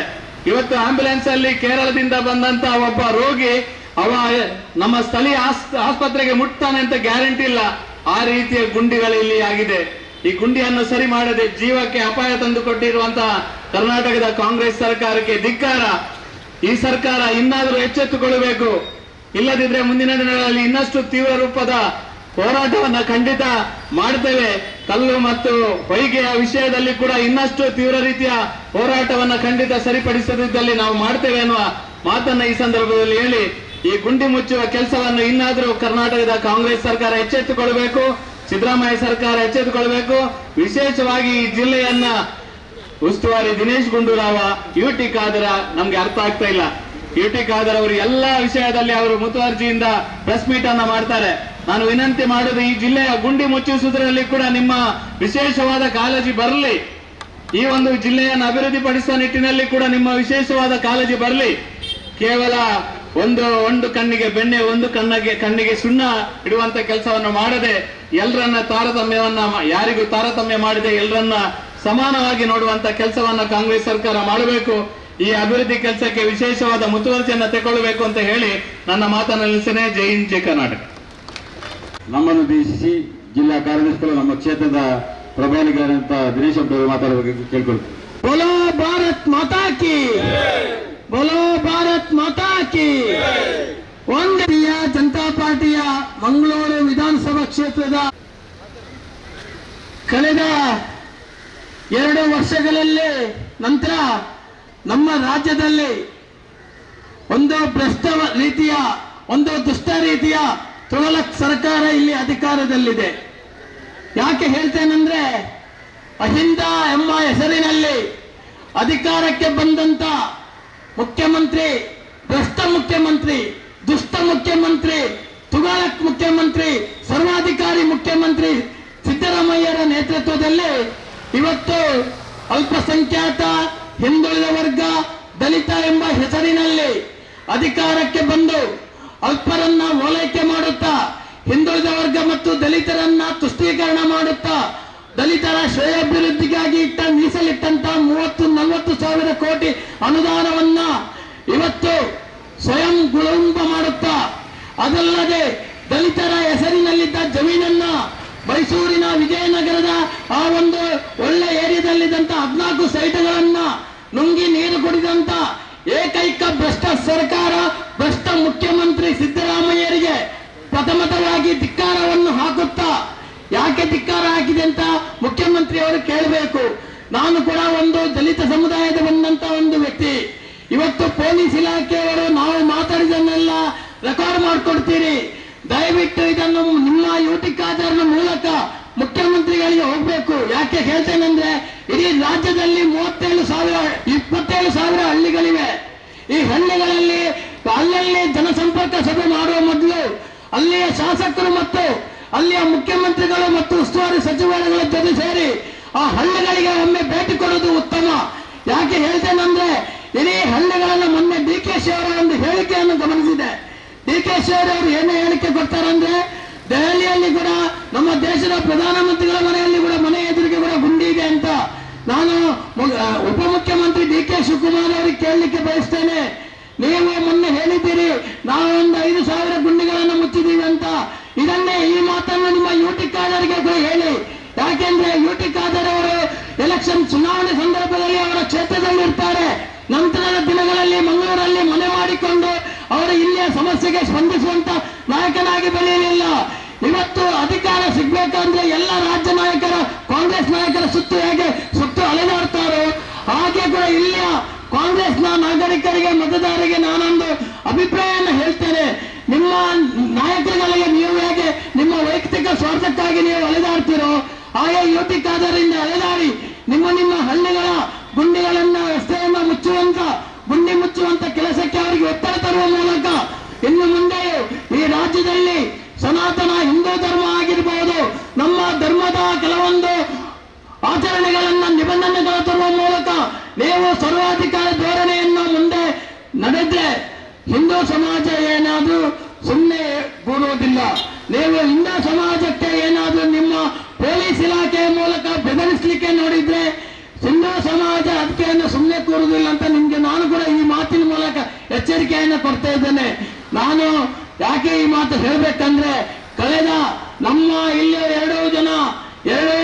ಇವತ್ತು ಆಂಬ್ಯುಲೆನ್ಸ್ ಅಲ್ಲಿ ಕೇರಳದಿಂದ ಬಂದಂತ ಒಬ್ಬ ರೋಗಿ ಅವ ನಮ್ಮ ಸ್ಥಳೀಯ ಆಸ್ಪತ್ರೆಗೆ ಮುಟ್ತಾನೆ ಅಂತ ಗ್ಯಾರಂಟಿ ಇಲ್ಲ. ಆ ರೀತಿಯ ಗುಂಡಿಗಳು ಇಲ್ಲಿ ಆಗಿದೆ. ಈ ಗುಂಡಿಯನ್ನು ಸರಿ ಮಾಡದೆ ಜೀವಕ್ಕೆ ಅಪಾಯ ತಂದುಕೊಟ್ಟಿರುವಂತಹ ಕರ್ನಾಟಕದ ಕಾಂಗ್ರೆಸ್ ಸರ್ಕಾರಕ್ಕೆ ಧಿಕ್ಕಾರ. ಈ ಸರ್ಕಾರ ಇನ್ನಾದರೂ ಎಚ್ಚೆತ್ತುಕೊಳ್ಳಬೇಕು. ಇಲ್ಲದಿದ್ರೆ ಮುಂದಿನ ದಿನಗಳಲ್ಲಿ ಇನ್ನಷ್ಟು ತೀವ್ರ ರೂಪದ ಹೋರಾಟವನ್ನ ಖಂಡಿತ ಮಾಡ್ತೇವೆ. ಕಲ್ಲು ಮತ್ತು ಹೊಯ್ಗೆಯ ವಿಷಯದಲ್ಲಿ ಕೂಡ ಇನ್ನಷ್ಟು ತೀವ್ರ ರೀತಿಯ ಹೋರಾಟವನ್ನ ಖಂಡಿತ ಸರಿಪಡಿಸದಿದ್ದಲ್ಲಿ ನಾವು ಮಾಡ್ತೇವೆ ಅನ್ನುವ ಮಾತನ್ನ ಈ ಸಂದರ್ಭದಲ್ಲಿ ಹೇಳಿ, ಈ ಗುಂಡಿ ಮುಚ್ಚುವ ಕೆಲಸವನ್ನು ಇನ್ನಾದರೂ ಕರ್ನಾಟಕದ ಕಾಂಗ್ರೆಸ್ ಸರ್ಕಾರ ಎಚ್ಚೆತ್ತುಕೊಳ್ಬೇಕು, ಸಿದ್ದರಾಮಯ್ಯ ಸರ್ಕಾರ ಎಚ್ಚೆತ್ತುಕೊಳ್ಬೇಕು. ವಿಶೇಷವಾಗಿ ಈ ಜಿಲ್ಲೆಯನ್ನ ಉಸ್ತುವಾರಿ ದಿನೇಶ್ ಗುಂಡೂರಾವ, ಯುಟಿ ಖಾದರ್ ನಮ್ಗೆ ಅರ್ಥ ಆಗ್ತಾ ಇಲ್ಲ. ಯುಟಿ ಖಾದರ್ ಅವರು ಎಲ್ಲಾ ವಿಷಯದಲ್ಲಿ ಅವರು ಮುತುವರ್ಜಿಯಿಂದ ಪ್ರೆಸ್ ಮೀಟ್ ಅನ್ನ ಮಾಡ್ತಾರೆ. ನಾನು ವಿನಂತಿ ಮಾಡೋದು, ಈ ಜಿಲ್ಲೆಯ ಗುಂಡಿ ಮುಚ್ಚಿಸುವುದರಲ್ಲಿ ಕೂಡ ನಿಮ್ಮ ವಿಶೇಷವಾದ ಕಾಳಜಿ ಬರಲಿ. ಈ ಒಂದು ಜಿಲ್ಲೆಯನ್ನು ಅಭಿವೃದ್ಧಿಪಡಿಸುವ ನಿಟ್ಟಿನಲ್ಲಿ ಕೂಡ ನಿಮ್ಮ ವಿಶೇಷವಾದ ಕಾಳಜಿ ಬರಲಿ. ಕೇವಲ ಒಂದು ಕಣ್ಣಿಗೆ ಬೆಣ್ಣೆ, ಒಂದು ಕಣ್ಣಿಗೆ ಸುಣ್ಣ ಇಡುವಂತ ಕೆಲಸವನ್ನು ಮಾಡದೆ ಎಲ್ಲರನ್ನ ಯಾರಿಗೂ ತಾರತಮ್ಯ ಮಾಡದೆ ಎಲ್ಲರನ್ನ ಸಮಾನವಾಗಿ ನೋಡುವಂತ ಕೆಲಸವನ್ನ ಕಾಂಗ್ರೆಸ್ ಸರ್ಕಾರ ಮಾಡಬೇಕು. ಈ ಅಭಿವೃದ್ಧಿ ಕೆಲಸಕ್ಕೆ ವಿಶೇಷವಾದ ಮುತುವರ್ಜಿಯನ್ನು ತೆಗೊಳ್ಳಬೇಕು ಅಂತ ಹೇಳಿ ನನ್ನ ಮಾತನ್ನು ನಿಲ್ಲಿಸೇನೆ. ಜೈ ಹಿಂದ್, ಜೈ ಕರ್ನಾಟಕ. ನಮ್ಮನ್ನು ಉದ್ದೇಶಿಸಿ ಜಿಲ್ಲಾ ಕಾರ್ಯದರ್ಶಿಗಳು ನಮ್ಮ ಕ್ಷೇತ್ರದ ಪ್ರಭಾವಿಗಳಂತ ದಿನೇಶ್ ಅವರು ಮಾತಾಡಬೇಕು ಕೇಳ್ಕೊಳ್ತೀವಿ. ಬೋಲೋ ಭಾರತ್ ಮಾತಾ ಕಿ, ಬೋಲೋ ಭಾರತ್ ಮಾತಾ ಕಿ. ಭಾರತೀಯ ಜನತಾ ಪಾರ್ಟಿಯ ಮಂಗಳೂರು ವಿಧಾನಸಭಾ ಕ್ಷೇತ್ರದ ಕಳೆದ 2 ವರ್ಷಗಳಲ್ಲಿ ನಂತರ ನಮ್ಮ ರಾಜ್ಯದಲ್ಲಿ ಒಂದು ದುಷ್ಟ ರೀತಿಯ ತುಘಲಕ್ ಸರ್ಕಾರ ಇಲ್ಲಿ ಅಧಿಕಾರದಲ್ಲಿದೆ. ಯಾಕೆ ಹೇಳ್ತೇನೆಂದ್ರೆ, ಅಹಿಂದ ಎಂಬ ಹೆಸರಿನಲ್ಲಿ ಅಧಿಕಾರಕ್ಕೆ ಬಂದಂತ ಮುಖ್ಯಮಂತ್ರಿ, ಭ್ರಷ್ಟ ಮುಖ್ಯಮಂತ್ರಿ, ದುಷ್ಟ ಮುಖ್ಯಮಂತ್ರಿ, ತುಗಾಳಕ್ ಮುಖ್ಯಮಂತ್ರಿ, ಸರ್ವಾಧಿಕಾರಿ ಮುಖ್ಯಮಂತ್ರಿ ಸಿದ್ದರಾಮಯ್ಯರ ನೇತೃತ್ವದಲ್ಲಿ ಇವತ್ತು ಅಲ್ಪಸಂಖ್ಯಾತ, ಹಿಂದುಳಿದ ವರ್ಗ, ದಲಿತ ಎಂಬ ಹೆಸರಿನಲ್ಲಿ ಅಧಿಕಾರಕ್ಕೆ ಬಂದು ಅಲ್ಪರನ್ನ ಓಲೈಕೆ ಮಾಡುತ್ತಾ, ಹಿಂದುಳಿದ ವರ್ಗ ಮತ್ತು ದಲಿತರನ್ನ ತುಷ್ಟೀಕರಣ ಮಾಡುತ್ತಾ, ದಲಿತರ ಶ್ರೇಯಾಭಿವೃದ್ಧಿಗಾಗಿ ಮೀಸಲಿಟ್ಟಂತ 30-40 ಸಾವಿರ ಕೋಟಿ ಅನುದಾನವನ್ನ ಇವತ್ತು ಸ್ವಯಂ ಗುಳುಂಬ ಮಾಡುತ್ತಾ, ಅದಲ್ಲದೆ ದಲಿತರ ಹೆಸರಿನಲ್ಲಿದ್ದ ಜಮೀನನ್ನ ಮೈಸೂರಿನ ವಿಜಯನಗರದ ಆ ಒಂದು ಒಳ್ಳೆ ಏರಿಯಾದಲ್ಲಿದ್ದಂತ 14 ಸೈಟ್ಗಳನ್ನ ನುಂಗಿ ನೀರು ಕುಡಿದಂತ ಏಕೈಕ ಭ್ರಷ್ಟ ಸರ್ಕಾರ, ಭ್ರಷ್ಟ ಮುಖ್ಯಮಂತ್ರಿ ಸಿದ್ದರಾಮಯ್ಯರಿಗೆ ಪ್ರಥಮತವಾಗಿ ಧಿಕ್ಕಾರವನ್ನು ಹಾಕುತ್ತಾ, ಯಾಕೆ ಧಿಕ್ಕಾರ ಹಾಕಿದೆ ಅಂತ ಮುಖ್ಯಮಂತ್ರಿ ಅವರು ಕೇಳಬೇಕು. ನಾನು ಕೂಡ ಒಂದು ದಲಿತ ಸಮುದಾಯದ ಬಂದಂತ ಒಂದು ವ್ಯಕ್ತಿ. ಇವತ್ತು ಪೊಲೀಸ್ ಇಲಾಖೆಯವರು ನಾವು ಮಾತಾಡಿದನ್ನೆಲ್ಲ ರೆಕಾರ್ಡ್ ಮಾಡಿಕೊಡ್ತೀರಿ, ದಯವಿಟ್ಟು ಇದನ್ನು ನಿಮ್ಮ ಯೂಟಿಕ್ ಆಧಾರದ ಮೂಲಕ ಮುಖ್ಯಮಂತ್ರಿಗಳಿಗೆ ಹೋಗ್ಬೇಕು. ಯಾಕೆ ಹೇಳ್ತೇನೆಂದ್ರೆ, ಇಡೀ ರಾಜ್ಯದಲ್ಲಿ 27 ಸಾವಿರ ಹಳ್ಳಿಗಳಿವೆ. ಈ ಹಳ್ಳಿಗಳಲ್ಲಿ ಅಲ್ಲಲ್ಲಿ ಜನಸಂಪರ್ಕ ಸಭೆ ಮಾಡುವ ಮೊದಲು ಅಲ್ಲಿಯ ಶಾಸಕರು ಮತ್ತು ಅಲ್ಲಿಯ ಮುಖ್ಯಮಂತ್ರಿಗಳು ಮತ್ತು ಉಸ್ತುವಾರಿ ಸಚಿವರುಗಳ ಜೊತೆ ಸೇರಿ ಆ ಹಳ್ಳಿಗಳಿಗೆ ಒಮ್ಮೆ ಭೇಟಿ ಕೊಡುವುದು ಉತ್ತಮ. ಯಾಕೆ ಹೇಳ್ತೇನೆಂದ್ರೆ, ಇಡೀ ಹಳ್ಳಿಗಳನ್ನು ಮೊನ್ನೆ ಡಿ.ಕೆ.ಶಿ ಅವರ ಒಂದು ಹೇಳಿಕೆಯನ್ನು ಗಮನಿಸಿದೆ. ಡಿ.ಕೆ.ಶಿ ಅವರು ಏನೇ ಹೇಳಿಕೆ ಕೊಡ್ತಾರಂದ್ರೆ, ದೆಹಲಿಯಲ್ಲಿ ಕೂಡ ನಮ್ಮ ದೇಶದ ಪ್ರಧಾನಮಂತ್ರಿಗಳ ಮನೆಯಲ್ಲಿ ಕೂಡ ಮನೆ ಎದುರಿಗೆ ಕೂಡ ಗುಂಡಿ ಇದೆ ಅಂತ. ನಾನು ಉಪಮುಖ್ಯಮಂತ್ರಿ ಡಿ.ಕೆ. ಶಿವಕುಮಾರ್ ಅವರಿಗೆ ಕೇಳಲಿಕ್ಕೆ ಬಯಸ್ತೇನೆ, ನೀವು ಮೊನ್ನೆ ಹೇಳಿದ್ದೀರಿ ನಾವು ಒಂದು 5,000 ಗುಂಡಿಗಳನ್ನು ಮುಚ್ಚಿದ್ದೀವಿ ಅಂತ. ಇದನ್ನೇ ಈ ಮಾತನ್ನು ನಿಮ್ಮ ಯೂಟಿಕ್ ಆಧಾರಿಗೆ ಕೂಡ ಹೇಳಿ. ಯಾಕೆಂದ್ರೆ ಯೂಟಿಕ್ ಆಧಾರ್ ಅವರು ಎಲೆಕ್ಷನ್ ಚುನಾವಣೆ ಸಂದರ್ಭದಲ್ಲಿ ಅವರ ಕ್ಷೇತ್ರದಲ್ಲಿ ಇರ್ತಾರೆ. ನಂತರದ ದಿನಗಳಲ್ಲಿ ಮಂಗಳೂರಲ್ಲಿ ಮನೆ ಮಾಡಿಕೊಂಡು ಅವರು ಇಲ್ಲಿಯ ಸಮಸ್ಯೆಗೆ ಸ್ಪಂದಿಸುವಂತ ನಾಯಕನಾಗಿ ಬೆಳೆಯಲಿಲ್ಲ. ಇವತ್ತು ಅಧಿಕಾರ ಸಿಗ್ಬೇಕಂದ್ರೆ ಎಲ್ಲ ರಾಜ್ಯ ನಾಯಕರ, ಕಾಂಗ್ರೆಸ್ ನಾಯಕರ ಸುತ್ತು ಅಲೆದಾಡ್ತಾರೋ ಹಾಗೆ ಕೂಡ ಇಲ್ಲಿಯ ಕಾಂಗ್ರೆಸ್ನ ನಾಗರಿಕರಿಗೆ, ಮತದಾರರಿಗೆ ನಾನೊಂದು ಅಭಿಪ್ರಾಯವನ್ನು ಹೇಳ್ತೇನೆ. ನಿಮ್ಮ ನಾಯಕರುಗಳಿಗೆ ನೀವು ಹೇಗೆ ನಿಮ್ಮ ವೈಯಕ್ತಿಕ ಸ್ವಾರ್ಥಕ್ಕಾಗಿ ನೀವು ಅಲೆದಾಡ್ತೀರೋ ಹಾಗೆ ಯೂಟಿಕ್ ಆಧಾರದಿಂದ ಅಲೆದಾಡಿ ನಿಮ್ಮ ಹಳ್ಳಿಗಳ ಗುಂಡಿಗಳನ್ನ, ರಸ್ತೆಯನ್ನ ಗುಂಡಿ ಮುಚ್ಚುವಂತ ಕೆಲಸಕ್ಕೆ ಅವರಿಗೆ ಒತ್ತಡ ತರುವ ಮೂಲಕ ಇನ್ನು ಮುಂದೆಯೂ ಈ ರಾಜ್ಯದಲ್ಲಿ ಸನಾತನ ಹಿಂದೂ ಧರ್ಮ ಆಗಿರಬಹುದು, ನಮ್ಮ ಧರ್ಮದ ಕೆಲವೊಂದು ಆಚರಣೆಗಳನ್ನ, ನಿಬಂಧನೆಗಳ ತರುವ ಮೂಲಕ ನೀವು ಸರ್ವಾಧಿಕಾರ ಧೋರಣೆಯನ್ನು ಮುಂದೆ ನಡೆದ್ರೆ ಹಿಂದೂ ಸಮಾಜ ಏನಾದ್ರೂ ಸುಮ್ಮನೆ ಕೂರುವುದಿಲ್ಲ. ನೀವು ಹಿಂದೂ ಸಮಾಜಕ್ಕೆ ಏನಾದ್ರೂ ನಿಮ್ಮ ಪೊಲೀಸ್ ಇಲಾಖೆಯ ಮೂಲಕ ಬೆದರಿಸಲಿಕ್ಕೆ ನೋಡಿದ್ರೆ ಹಿಂದೂ ಸಮಾಜ ಅದಕ್ಕೆ ಸುಮ್ಮನೆ ಕೂರುವುದಿಲ್ಲ ಅಂತ ನಿಮ್ಗೆ ನಾನು ಕೂಡ ಈ ಮಾತಿನ ಮೂಲಕ ಎಚ್ಚರಿಕೆಯನ್ನು ಕೊಡ್ತಾ ಇದ್ದೇನೆ. ನಾನು ಯಾಕೆ ಈ ಮಾತು ಹೇಳ್ಬೇಕಂದ್ರೆ, ಕಳೆದ ನಮ್ಮ ಇಲ್ಲಿ 2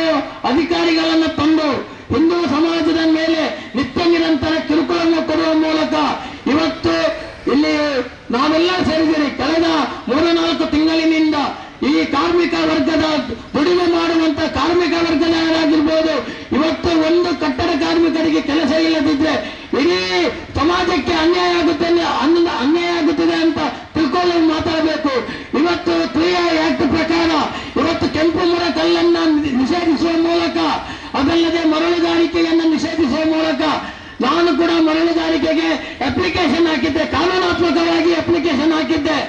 ಅಧಿಕಾರಿಗಳನ್ನು ತಂದು ಹಿಂದೂ ಸಮಾಜದ ಮೇಲೆ ನಿತ್ಯ ನಿರಂತರ ಕಿರುಕುಳನ್ನು ಕೊಡುವ ಮೂಲಕ ಇವತ್ತು ಇಲ್ಲಿ ನಾವೆಲ್ಲ ಸೇರಿದ್ದೀರಿ. ಕಳೆದ 3-4 ತಿಂಗಳಿನಿಂದ ಈ ಕಾರ್ಮಿಕ ವರ್ಗದ ದುಡಿಮೆ ಮಾಡುವಂತ ಕಾರ್ಮಿಕ ವರ್ಗದವರಾಗಿರ್ಬೋದು, ಇವತ್ತು ಒಂದು ಕಟ್ಟಡ ಕಾರ್ಮಿಕರಿಗೆ ಕೆಲಸ ಇಲ್ಲದಿದ್ರೆ ಇಡೀ ಸಮಾಜಕ್ಕೆ ಅನ್ಯಾಯ ಆಗುತ್ತದೆ ಅಂತ ತಿಳ್ಕೊಳ್ಳಿ ಮಾತಾಡಬೇಕು. ಇವತ್ತು 3I ಆಕ್ಟ್ ಪ್ರಕಾರ ಇವತ್ತು ಕೆಂಪು ಮರ ಕಲ್ಲನ್ನ ನಿಷೇಧಿಸುವ ಮೂಲಕ, ಅದಲ್ಲದೆ ಮರಳುಗಾರಿಕೆಯನ್ನು ನಿಷೇಧಿಸುವ ಮೂಲಕ ನಾನು ಕೂಡ ಮರಳುಗಾರಿಕೆಗೆ ಅಪ್ಲಿಕೇಶನ್ ಹಾಕಿದ್ದೆ, ಕಾನೂನಾತ್ಮಕವಾಗಿ ಅಪ್ಲಿಕೇಶನ್ ಹಾಕಿದ್ದೆ.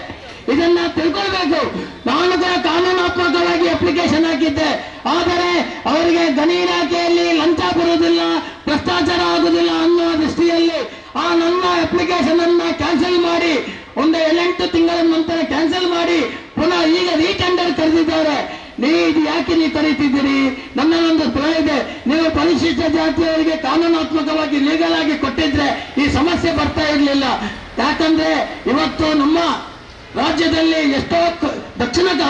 ಇದನ್ನ ತಿಳ್ಕೊಳ್ಬೇಕು. ನಾನು ಕೂಡ ಕಾನೂನಾತ್ಮಕವಾಗಿ ಅಪ್ಲಿಕೇಶನ್ ಹಾಕಿದ್ದೆ. ಆದರೆ ಅವರಿಗೆ ಗಣಿ ಇಲಾಖೆಯಲ್ಲಿ ಲಂಚ ಬರುವುದಿಲ್ಲ, ಭ್ರಷ್ಟಾಚಾರ ಆಗುವುದಿಲ್ಲ ಅನ್ನುವ ದೃಷ್ಟಿಯಲ್ಲಿ ಆ ನನ್ನ ಅಪ್ಲಿಕೇಶನ್ ಅನ್ನ ಕ್ಯಾನ್ಸಲ್ ಮಾಡಿ, ಒಂದು 8 ತಿಂಗಳ ನಂತರ ಕ್ಯಾನ್ಸಲ್ ಮಾಡಿ ಪುನಃ ಈಗ ರೀಟೆಂಡರ್ ಕರೆದಿದ್ದಾರೆ. ಇದು ಯಾಕೆ ನೀವು ಕರೀತಿದ್ದೀರಿ? ನನ್ನ ಒಂದು ಸಲಹೆ ಇದೆ, ನೀವು ಪರಿಶಿಷ್ಟ ಜಾತಿಯವರಿಗೆ ಕಾನೂನಾತ್ಮಕವಾಗಿ ಲೀಗಲ್ ಆಗಿ ಕೊಟ್ಟಿದ್ರೆ ಈ ಸಮಸ್ಯೆ ಬರ್ತಾ ಇರಲಿಲ್ಲ. ಯಾಕಂದ್ರೆ ಇವತ್ತು ನಮ್ಮ ರಾಜ್ಯದಲ್ಲಿ ಎಷ್ಟೋ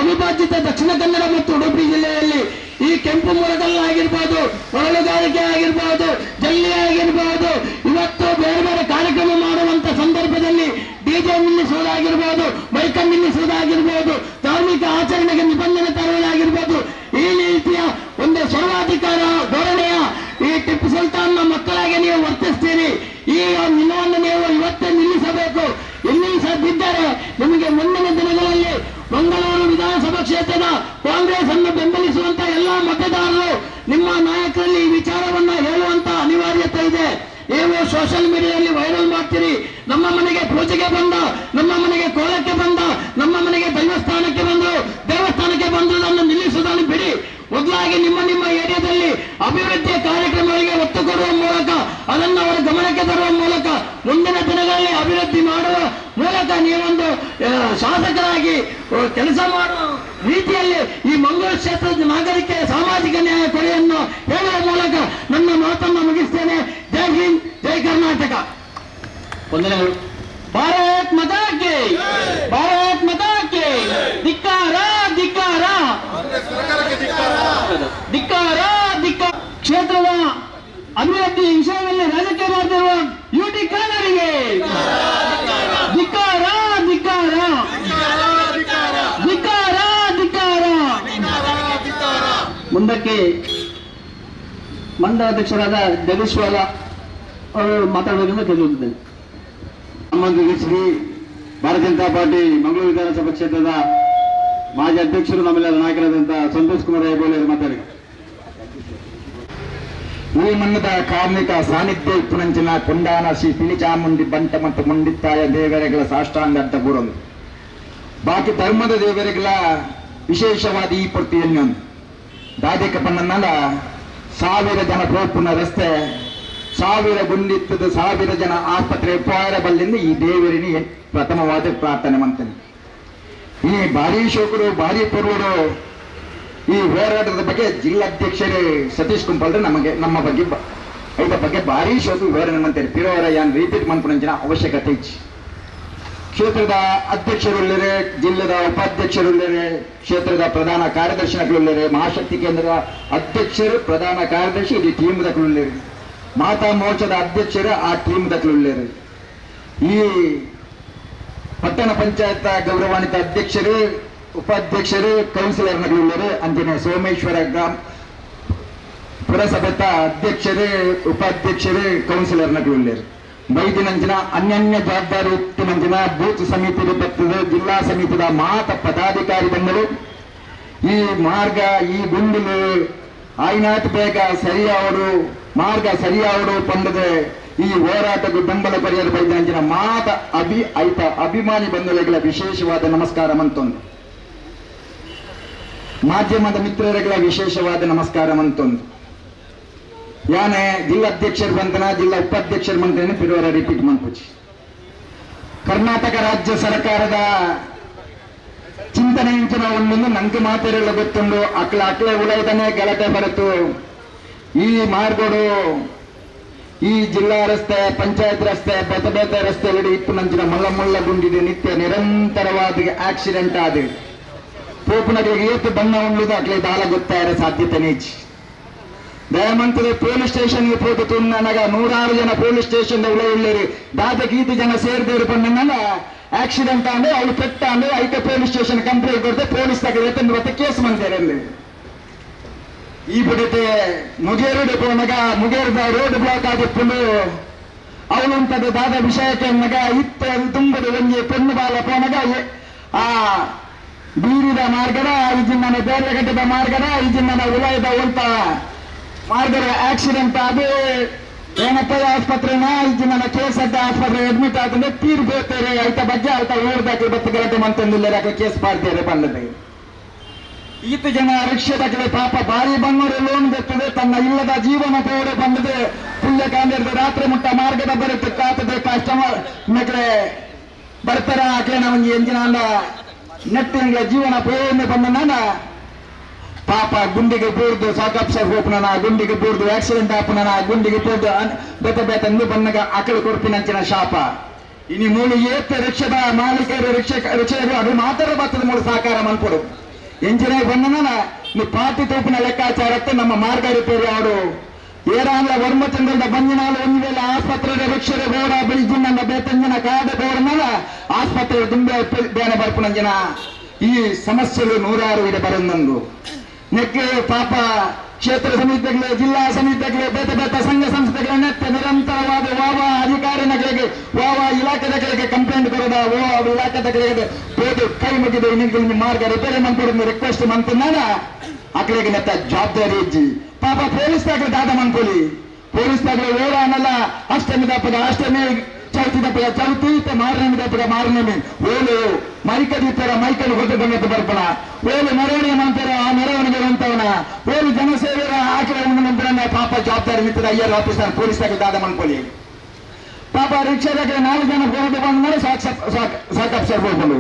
ಅವಿಭಾಜಿತ ದಕ್ಷಿಣ ಕನ್ನಡ ಮತ್ತು ಉಡುಪಿ ಜಿಲ್ಲೆಯಲ್ಲಿ ಈ ಕೆಂಪು ಮರಗಲ್ಲಾಗಿರ್ಬೋದು, ಮರಳುಗಾರಿಕೆ ಆಗಿರ್ಬೋದು, ಜಲ್ಲಿ ಆಗಿರ್ಬೋದು, ಇವತ್ತು ಬೇರೆ ಬೇರೆ ಕಾರ್ಯಕ್ರಮ ಮಾಡುವಂತ ಸಂದರ್ಭದಲ್ಲಿ ಡಿಜೆ ನಿಲ್ಲಿಸುವುದಾಗಿರ್ಬೋದು, ಬೈಕನ್ನು ನಿಲ್ಲಿಸುವುದಾಗಿರ್ಬೋದು, ಧಾರ್ಮಿಕ ಆಚರಣೆಗೆ ನಿಬಂಧನೆ ತರುವುದಾಗಿರ್ಬೋದು, ಈ ರೀತಿಯ ಒಂದು ಸರ್ವಾಧಿಕಾರ ಧೋರಣೆಯ ಈ ಟಿಪ್ಪು ಸುಲ್ತಾನ್ನ ಮಕ್ಕಳಾಗಿ ನೀವು ವರ್ತಿಸ್ತೀರಿ. ಈ ನಿಲವನ್ನು ನೀವು ಇವತ್ತೇ ನಿಲ್ಲಿಸಬೇಕು. ನಿಲ್ಲಿಸದಿದ್ದರೆ ನಿಮಗೆ ಮುಂದಿನ ದಿನಗಳಲ್ಲಿ ಮಂಗಳೂರು ವಿಧಾನಸಭಾ ಕ್ಷೇತ್ರದ ಕಾಂಗ್ರೆಸ್ ಅನ್ನು ಬೆಂಬಲಿಸುವಂತ ಎಲ್ಲಾ ಮತದಾರರು ನಿಮ್ಮ ನಾಯಕರಲ್ಲಿ ಈ ವಿಚಾರವನ್ನ ಹೇಳುವಂತ ಅನಿವಾರ್ಯತೆ ಇದೆ. ನೀವು ಸೋಷಿಯಲ್ ಮೀಡಿಯಾದಲ್ಲಿ ವೈರಲ್ ಮಾಡ್ತೀರಿ. ನಮ್ಮ ಮನೆಗೆ ಪೂಜೆಗೆ ಬಂದ, ನಮ್ಮ ಮನೆಗೆ ಕೋಲಕ್ಕೆ ಬಂದ, ನಮ್ಮ ಮನೆಗೆ ದೇವಸ್ಥಾನಕ್ಕೆ ಬಂದುದನ್ನು ನಿಲ್ಲಿಸುವುದನ್ನು ಬಿಡಿ. ಮೊದಲಾಗಿ ನಿಮ್ಮ ಏರಿಯಾದಲ್ಲಿ ಅಭಿವೃದ್ಧಿಯ ಕಾರ್ಯಕ್ರಮಗಳಿಗೆ ಒತ್ತು ಕೊಡುವ ಮೂಲಕ, ಅದನ್ನು ಅವರ ಗಮನಕ್ಕೆ ತರುವ ಮೂಲಕ, ಮುಂದಿನ ದಿನಗಳಲ್ಲಿ ಅಭಿವೃದ್ಧಿ ಮಾಡುವ ಮೂಲಕ ನೀವೊಂದು ಶಾಸಕರಾಗಿ ಕೆಲಸ ಮಾಡುವ ರೀತಿಯಲ್ಲಿ ಈ ಮಂಗಳೂರು ಕ್ಷೇತ್ರದ ನಾಗರಿಕ ಸಾಮಾಜಿಕ ನ್ಯಾಯ ಕೊಡೆಯನ್ನು ಹೇಳುವ ಮೂಲಕ ನನ್ನ ಮಾತನ್ನು ಮುಗಿಸ್ತೇನೆ. ಜೈ ಹಿಂದ್, ಜೈ ಕರ್ನಾಟಕ. ವಂದನೆಗಳು. ಭಾರತ್ ಮಾತಾ ಕಿ, ಭಾರತ್ ಮಾತಾ ಕಿ. ಧಿಕ್ಕಾರ ಧಿಕ್ಕಾರ ಧಿಕ್ಕಾರ ಧಿಕ್ಕಾರ. ಕ್ಷೇತ್ರದ ಅಭಿವೃದ್ಧಿ ವಿಷಯದಲ್ಲಿ ರಾಜಕೀಯ ಮಾಡ್ತಿರುವ ಯುಟಿ ಖಾದರಿಗೆ ಧಿಕ್ಕಾರ ಧಿಕ್ಕಾರ ಧಿಕ್ಕಾರ ಧಿಕ್ಕಾರ. ಮುಂದಕ್ಕೆ ಮಂಡಲ ಅಧ್ಯಕ್ಷರಾದ ಜಗದೀಶ್ವರ ಅವರು ಮಾತಾಡಬೇಕೆಂದು ಕೇಳಿದ್ದೇನೆ. ಶ್ರೀ ಭಾರತೀಯ ಜನತಾ ಪಾರ್ಟಿ ಮಂಗಳೂರು ವಿಧಾನಸಭಾ ಕ್ಷೇತ್ರದ ಮಾಜಿ ಅಧ್ಯಕ್ಷರು, ನಮ್ಮೆಲ್ಲರ ನಾಯಕರಾದಂತಹ ಸಂತೋಷ್ ಕುಮಾರ್ ಐಬೋಳಿ ಮಾತಾಡಿ. ಈ ಮಣ್ಣದ ಕಾರ್ಮಿಕ ಸಾನ್ನಿಧ್ಯ ಇಪ್ಪುನಂಚಿನ ಕೊಂಡಾನ ಶ್ರೀ ಪಿಲಿಚಾಮುಂಡಿ ಬಂಟ ಮತ್ತು ಮುಂಡಿತ್ತಾಯ ದೇವರೆಗಳ ಸಾಷ್ಟಾಂಗ ಅಂತ ಕೂಡಲು ಬಾಕಿ ಧರ್ಮದ ದೇವರೆಗಳ ವಿಶೇಷವಾದ ಈ ಪೊರ್ತಿಯನ್ನು ದಾದಿಕ ಪನ್ನಲ್ಲ 1000 ಜನ ಪೋಪುನ ರಸ್ತೆ 1000 ಗುಂಡಿತ್ತದ 1000 ಜನ ಆಸ್ಪತ್ರೆ ಬಲ್ಲಿಂದ ಈ ದೇವರಿನಿ ಪ್ರಥಮವಾದ ಪ್ರಾರ್ಥನೆ ಮಾಡ್ತೇನೆ. ಈ ಭಾರಿ ಶೋಕರು ಭಾರಿ ಪೂರ್ವರು ಈ ಹೋರಾಟದ ಬಗ್ಗೆ ಜಿಲ್ಲಾಧ್ಯಕ್ಷರೇ ಸತೀಶ್ ಕುಂಪಲ್ರೆ ನಮ್ಮ ಬಗ್ಗೆ ಇದರ ಬಗ್ಗೆ ಭಾರಿ ಶೋಕ ವಿವರಣೆ ಮಾಡ್ತಾರೆ. ಪಿರೋವರ ಯಾನ್ ರಿಪೀಟ್ ಮಾಡ್ಕೊಂಡ ಅವಶ್ಯಕತೆ ಇಚ್ಚಿ. ಕ್ಷೇತ್ರದ ಅಧ್ಯಕ್ಷರುಳ್ಳರೆ, ಜಿಲ್ಲೆದ ಉಪಾಧ್ಯಕ್ಷರುಳ್ಳರೆ, ಕ್ಷೇತ್ರದ ಪ್ರಧಾನ ಕಾರ್ಯದರ್ಶಿಗಳಿಳ್ಳರೆ, ಮಹಾಶಕ್ತಿ ಕೇಂದ್ರದ ಅಧ್ಯಕ್ಷರು ಪ್ರಧಾನ ಕಾರ್ಯದರ್ಶಿ ಇದು ಟೀಮ್ ದಕ್ಕಳುಳ್ಳರೆ, ಮಾತಾ ಮೋರ್ಚಾದ ಅಧ್ಯಕ್ಷರು ಆ ಟೀಮ್ ದಕ್ಕಳುಳ್ಳರೆ, ಈ ಪಟ್ಟಣ ಪಂಚಾಯತ್ ಗೌರವಾನ್ವಿತ ಅಧ್ಯಕ್ಷರು ಉಪಾಧ್ಯಕ್ಷರು ಕೌನ್ಸಿಲರ್ನಗಳುಳ್ಳರು, ಅಂಜನೆ ಸೋಮೇಶ್ವರ ಗ್ರಾಮ ಪುರಸಭೆತ ಅಧ್ಯಕ್ಷರು ಉಪಾಧ್ಯಕ್ಷರು ಕೌನ್ಸಿಲರ್ನಗಳುಳ್ಳರು. ಬೈದಿನಂಚಿನ ಅನ್ಯನ್ಯ ಜವಾಬ್ದಾರಿ ಇತ್ತಿನಂಚಿನ ಬೂತ್ ಸಮಿತಿ ಬರ್ತದೆ, ಜಿಲ್ಲಾ ಸಮಿತಿದ ಮಾತ ಪದಾಧಿಕಾರಿ ಬಂದರು. ಈ ಮಾರ್ಗ ಈ ಗುಂಡಿಲು ಆಯ್ನಾತ್ ಬೇಗ ಸರಿಯಾವರು ಮಾರ್ಗ ಸರಿಯಾವರು ಪಂಡದೆ ಈ ಹೋರಾಟಕ್ಕೆ ಬೆಂಬಲ ಪರಿಯಲು ಬೈದಿನಂಚಿನ ಮಾತ ಅಭಿಮಾನಿ ಬಂಧುಗಳ ವಿಶೇಷವಾದ ನಮಸ್ಕಾರ ಮಂತೊಂದು, ಮಾಧ್ಯಮದ ಮಿತ್ರರುಗಳ ವಿಶೇಷವಾದ ನಮಸ್ಕಾರ ಮಂತೊಂದು. ಯಾನೆ ಜಿಲ್ಲಾಧ್ಯಕ್ಷರು ಬಂತನ ಜಿಲ್ಲಾ ಉಪಾಧ್ಯಕ್ಷರು ಬಂತೇನೆ ಪಿರುವರ ರಿಪೀಟ್ ಮಾಡ್ಪುಚ್ಚಿ. ಕರ್ನಾಟಕ ರಾಜ್ಯ ಸರ್ಕಾರದ ಚಿಂತನೆ ಇಂಚಿನ ಒಂದೊಂದು ನಂಗೆ ಮಾತೆರೆಲ್ಲ ಗೊತ್ತುಂಡು. ಅಕ್ಲೆ ಉಳದನೆ ಗಲಾಟೆ ಬರುತ್ತು. ಈ ಮಾರ್ಗೋಡು ಈ ಜಿಲ್ಲಾ ರಸ್ತೆ ಪಂಚಾಯತ್ ರಸ್ತೆ ಬೇತೆ ರಸ್ತೆಯಲ್ಲಿ ಇತ್ತು ನಂಚಿನ ಮಲ್ಲ ಗುಂಡಿದೆ ನಿತ್ಯ ನಿರಂತರವಾದ ಆಕ್ಸಿಡೆಂಟ್ ಆದ ಪೋಪುನಗಳಿಗೆ ಏತು ಬಣ್ಣ ಉಂಡುದು ಅಕ್ಲೆ ದಾಲ ಗೊತ್ತಾಯಿರೋ ಸಾಧ್ಯತೆ ನೀಚಿ. ದಯಮಂತದೆ ಪೊಲೀಸ್ ಸ್ಟೇಷನ್ಗೆ ಹೋಗುತ್ತು ನನಗ 106 ಜನ ಪೊಲೀಸ್ ಸ್ಟೇಷನ್ ಉಳ್ಳೇರಿ ದಾದಗೀತು ಜನ ಸೇರಿದವರು ಬಂದ ಆಕ್ಸಿಡೆಂಟ್ ಅಂದ್ರೆ ಅವ್ರು ಪೆಟ್ಟ ಅಂದ್ರೆ ಐತೆ ಪೊಲೀಸ್ ಸ್ಟೇಷನ್ ಕಂಪ್ಲೇಂಟ್ ಕೊಡ್ತೆ ಪೊಲೀಸ್ ತಗತ್ತೆ ಕೇಸ್ ಮಾಡ್ತಾರೆ ಅಲ್ಲಿ. ಈ ಬಿಡತೆ ಮುಗೇರು ಪೋನಗ ಮುಗೇರದ ರೋಡ್ ಬ್ಲಾಕ್ ಆಗಿತ್ತು ಅವನುಂಟದ ದಾದ ವಿಷಯಕ್ಕೆ ನಗ ಇತ್ತ ತುಂಬದ ಒಂಜಿ ಪೆಣ್ಣು ಬಾಲ ಪೋನಗ ಆ ಬೀರಿದ ಮಾರ್ಗದ ಈಜಿನ ಬೇರೆಗಟ್ಟದ ಮಾರ್ಗದ ಈಜಿನ ಉಲಯದ ಉಂಟ ಮಾರ್ಗದ ಆಕ್ಸಿಡೆಂಟ್ ಅದು ಏನಪ್ಪ ಆಸ್ಪತ್ರೆನ ಈಜಿನ ಕೇಸ್ ಅಡ್ಡ ಆಸ್ಪತ್ರೆ ಅಡ್ಮಿಟ್ ಆದ್ರೆ ತೀರ್ ಬೇತಾರೆ ಆಯ್ತ ಬಗ್ಗೆ ಆಯ್ತ ಓಡ್ದಾಕಿ ಬತ್ತು ಗಲಾಟೆ ಮಂತಂದಿಲ್ಲ ಕೇಸ್ ಮಾಡ್ತಾರೆ ಬಂದದೆ. ಈತ ಜನ ರಿಕ್ಷೆದಾಗಲೇ ಪಾಪ ಭಾರಿ ಬಂಗೂರು ಲೋನ್ ಬೆತ್ತದೆ ತನ್ನ ಇಲ್ಲದ ಜೀವನ ಪೋಡೆ ಬಂದದೆ ಪುಲ್ಯ ಕಾಂದಿರದ ರಾತ್ರಿ ಮುಟ್ಟ ಮಾರ್ಗದ ಬರುತ್ತೆ ಕಾತದೆ ಕಸ್ಟಮರ್ ನಗಡೆ ಬರ್ತಾರ ಆಕಲೆ ನಮಗೆ ಎಂಜಿನ ನೆಟ್ಟಿನ ಜೀವನ ಪೋಣೆ ಬಂದ ಪಾಪ ಗುಂಡಿಗೆ ಬೂರ್ದು ಸಾಕಪ್ಸ ಹೋಪನ ಗುಂಡಿಗೆ ಬೂರ್ದು ಆಕ್ಸಿಡೆಂಟ್ ಆಪನ ಗುಂಡಿಗೆ ಪೋದು ಬೇತ ನೀವು ಬಂದಾಗ ಆಕಳು ಕೊಡ್ಪಿನಂಚಿನ ಶಾಪ ಇನಿ ಮೂಲ ಏತ ರಿಕ್ಷದ ಮಾಲೀಕರು ರಿಕ್ಷೆಗಳು ಅದು ಮಾತ್ರ ಬರ್ತದ ಮೂಲ ಸಹಕಾರ ಮನ್ಕೊಡು ಎಂಜಿನ ಬಂದನ ನೀವು ಪಾರ್ಟಿ ತೂಪಿನ ಲೆಕ್ಕಾಚಾರಕ್ಕೆ ನಮ್ಮ ಮಾರ್ಗ ರಿಪೇರಿ ಅವರು ಏರಾಂಗ್ಲ ವರ್ಮಚಂದ್ರದ ಬಂಜಿನಾಲು ಒಂದು ವೇಳೆ ಆಸ್ಪತ್ರೆ ರಿಕ್ಷೆ ಬೋಡ ಬಿಳಿಜಿನ ಬೇತಂಜನ ಕಾಡೆ ಬೋಡನಲ್ಲ ಆಸ್ಪತ್ರೆ ತುಂಬೆ ಬೇನೆ ಬರ್ಪುನಂಜನ ಈ ಸಮಸ್ಯೆಗಳು 106 ಇದೆ ಬರೋದು ನೆಕ್ಕೆ ಪಾಪ ಕ್ಷೇತ್ರ ಸಮಿತಿಗಳು ಜಿಲ್ಲಾ ಸಮಿತಿಗಳು ಬೇತ ಸಂಘ ಸಂಸ್ಥೆಗಳ ನೆತ್ತ ನಿರಂತರವಾದ ವಾವ ಅಧಿಕಾರಿಗಳಿಗೆ ವಾವ ಇಲಾಖೆಗಳಿಗೆ ಕಂಪ್ಲೇಂಟ್ ಕೊಡೋದ ಇಲಾಖೆಗಳಿಗೆ ಹೋದು ಕೈ ಮುಗಿದು ನಿಮ್ಗೆ ಮಾರ್ಗ ರಿಪೇರಿ ಮಾಡ್ಕೊಡೋದು ರಿಕ್ವೆಸ್ಟ್ ಮಾಡ್ತಾನ ಅಕಡೆಗೆ ನೆತ್ತ ಜವಾಬ್ದಾರಿ ಇಜ್ಜಿ ಪಾಪ ಪೊಲೀಸ್ ದಾದ ಮನ್ಕೊಲಿ ಪೊಲೀಸ್ ತಗಡೆ ಓಡ ಅನ್ನಲ್ಲ ಅಷ್ಟಮಿ ದಪ್ಪದ ಅಷ್ಟಮಿ ಚೌತಿ ದಪ್ಪದ ಚೌತಿ ಮಾರನೇಮಿ ದಪ್ಪದ ಮಾರನೇಮಿ ಓಲು ಮೈಕದಿತ್ತರ ಮೈಕಲ್ಲಿ ಹೊಟ್ಟೆ ಬಂದದ್ದು ಬರ್ಪಣ ಓಲು ಮೆರವಣಿಗೆ ನಂತರ ಆ ಮೆರವಣಿಗೆ ಅಂತವನ ಓಲು ಜನಸೇವೆಯ ಆಕಡೆ ನಂತರ ಪಾಪ ಜವಾಬ್ದಾರಿ ನಿಂತದ ಐಆರ್ ಆಫೀಸರ್ ಪೊಲೀಸ್ ತಗಡೆ ದಾದ ಮನ್ಕೊಳ್ಳಿ ಪಾಪ ರಿಕ್ಷಾದಾಗ 4 ಜನ ಹೊರಟು ಬಂದ್ರೆ ಸಾಕು ಸರ್ಬೋದು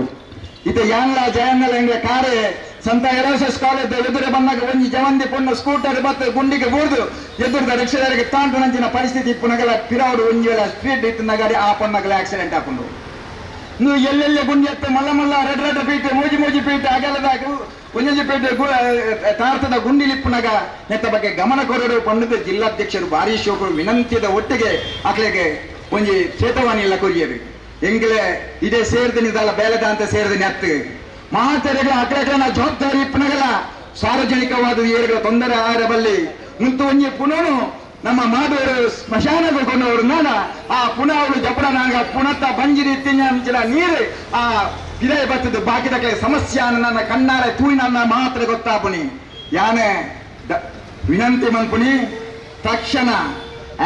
ಇದು ಯಾನ್ಲ ಜಯನ್ನಲ ಹೆಂಗೆ ಕಾರೆ ಸಂತ ಎರೋಸಸ್ ಕಾಲೇಜ್ ಎದುರು ಬಂದಾಗ ಒಂಜಿ ಜವಂದಿ ಪುಣ್ಣ ಸ್ಕೂಟರ್ ಬತ್ತು ಗುಂಡಿಗೆ ಬೂರ್ದು ಎದುರದ ರಿಕ್ಷಾದಾರಿಗೆ ತಾಂಟು ನಂಚಿನ ಪರಿಸ್ಥಿತಿ ಪುನಗಲ ಪಿರಾವುಡು ಒಂಜಿ ವೇಳೆ ಸ್ಪೀಡ್ ಇತ್ತು ಗಾಡಿ ಆ ಪೊನ್ನಗಲ ಆಕ್ಸಿಡೆಂಟ್ ಹಾಕೊಂಡು ನೀವು ಎಲ್ಲೆಲ್ಲೇ ಗುಂಡಿ ಎತ್ತ ಮಲ್ಲ ಮಲ್ಲ ರೆಡ್ ಪೀಟೆ ಮೂಜಿ ಪೀಟೆ ಅಗಲದಾಗ ಒಂಜೊಂಜಿ ಪೇಟೆ ತಾರ್ತದ ಗುಂಡಿಲಿಪ್ಪುನಾಗ ನೆತ್ತ ಬಗ್ಗೆ ಗಮನ ಕೊರಡು ಪಂಡದ ಜಿಲ್ಲಾಧ್ಯಕ್ಷರು ಭಾರಿ ಶೋಕರು ವಿನಂತಿಯದ ಒಟ್ಟಿಗೆ ಆಕಳಿಗೆ ಒಂಜಿ ಚೇತವಾಣಿ ಎಲ್ಲ ಕೊರಿಯರು ಎಂಗ್ಲೆ ಇದೇ ಸೇರ್ದಿನಿದಲ್ಲ ಬೇಲದ ಅಂತ ಸೇರಿದಿನಿ ಹತ್ತು ಮಹಾತೆರೆಗಳ ಅಕಡೆ ನಾ ಜವಾಬ್ದಾರಿ ಇಪ್ಪನಗಲ ಸಾರ್ವಜನಿಕವಾದ ಏರುಗಳ ತೊಂದರೆ ಆರಬಲ್ಲಿ ಮುಂತು ಒಂಜಿ ಪುನನು ನಮ್ಮ ಮಾದವರು ಸ್ಮಶಾನಗಳು ಕೊಂಡವರು ನಾನ ಆ ಪುನಃ ಅವಳು ಜಪಡನಾಗ ಪುನತ್ತ ಬಂಜಿರಿ ತಿಂಚಿನ ನೀರು ಆ ಇದೇ ಬರ್ತದೆ ಬಾಕಿದಕ್ಕೆ ಸಮಸ್ಯೆ ನನ್ನ ಕಣ್ಣಾರ ತೂಯಿನ ಮಾತ್ರ ಗೊತ್ತಾಪುನಿ ಯಾನೆ ವಿನಂತಿ ಮನ್ಪುನಿ ತಕ್ಷಣ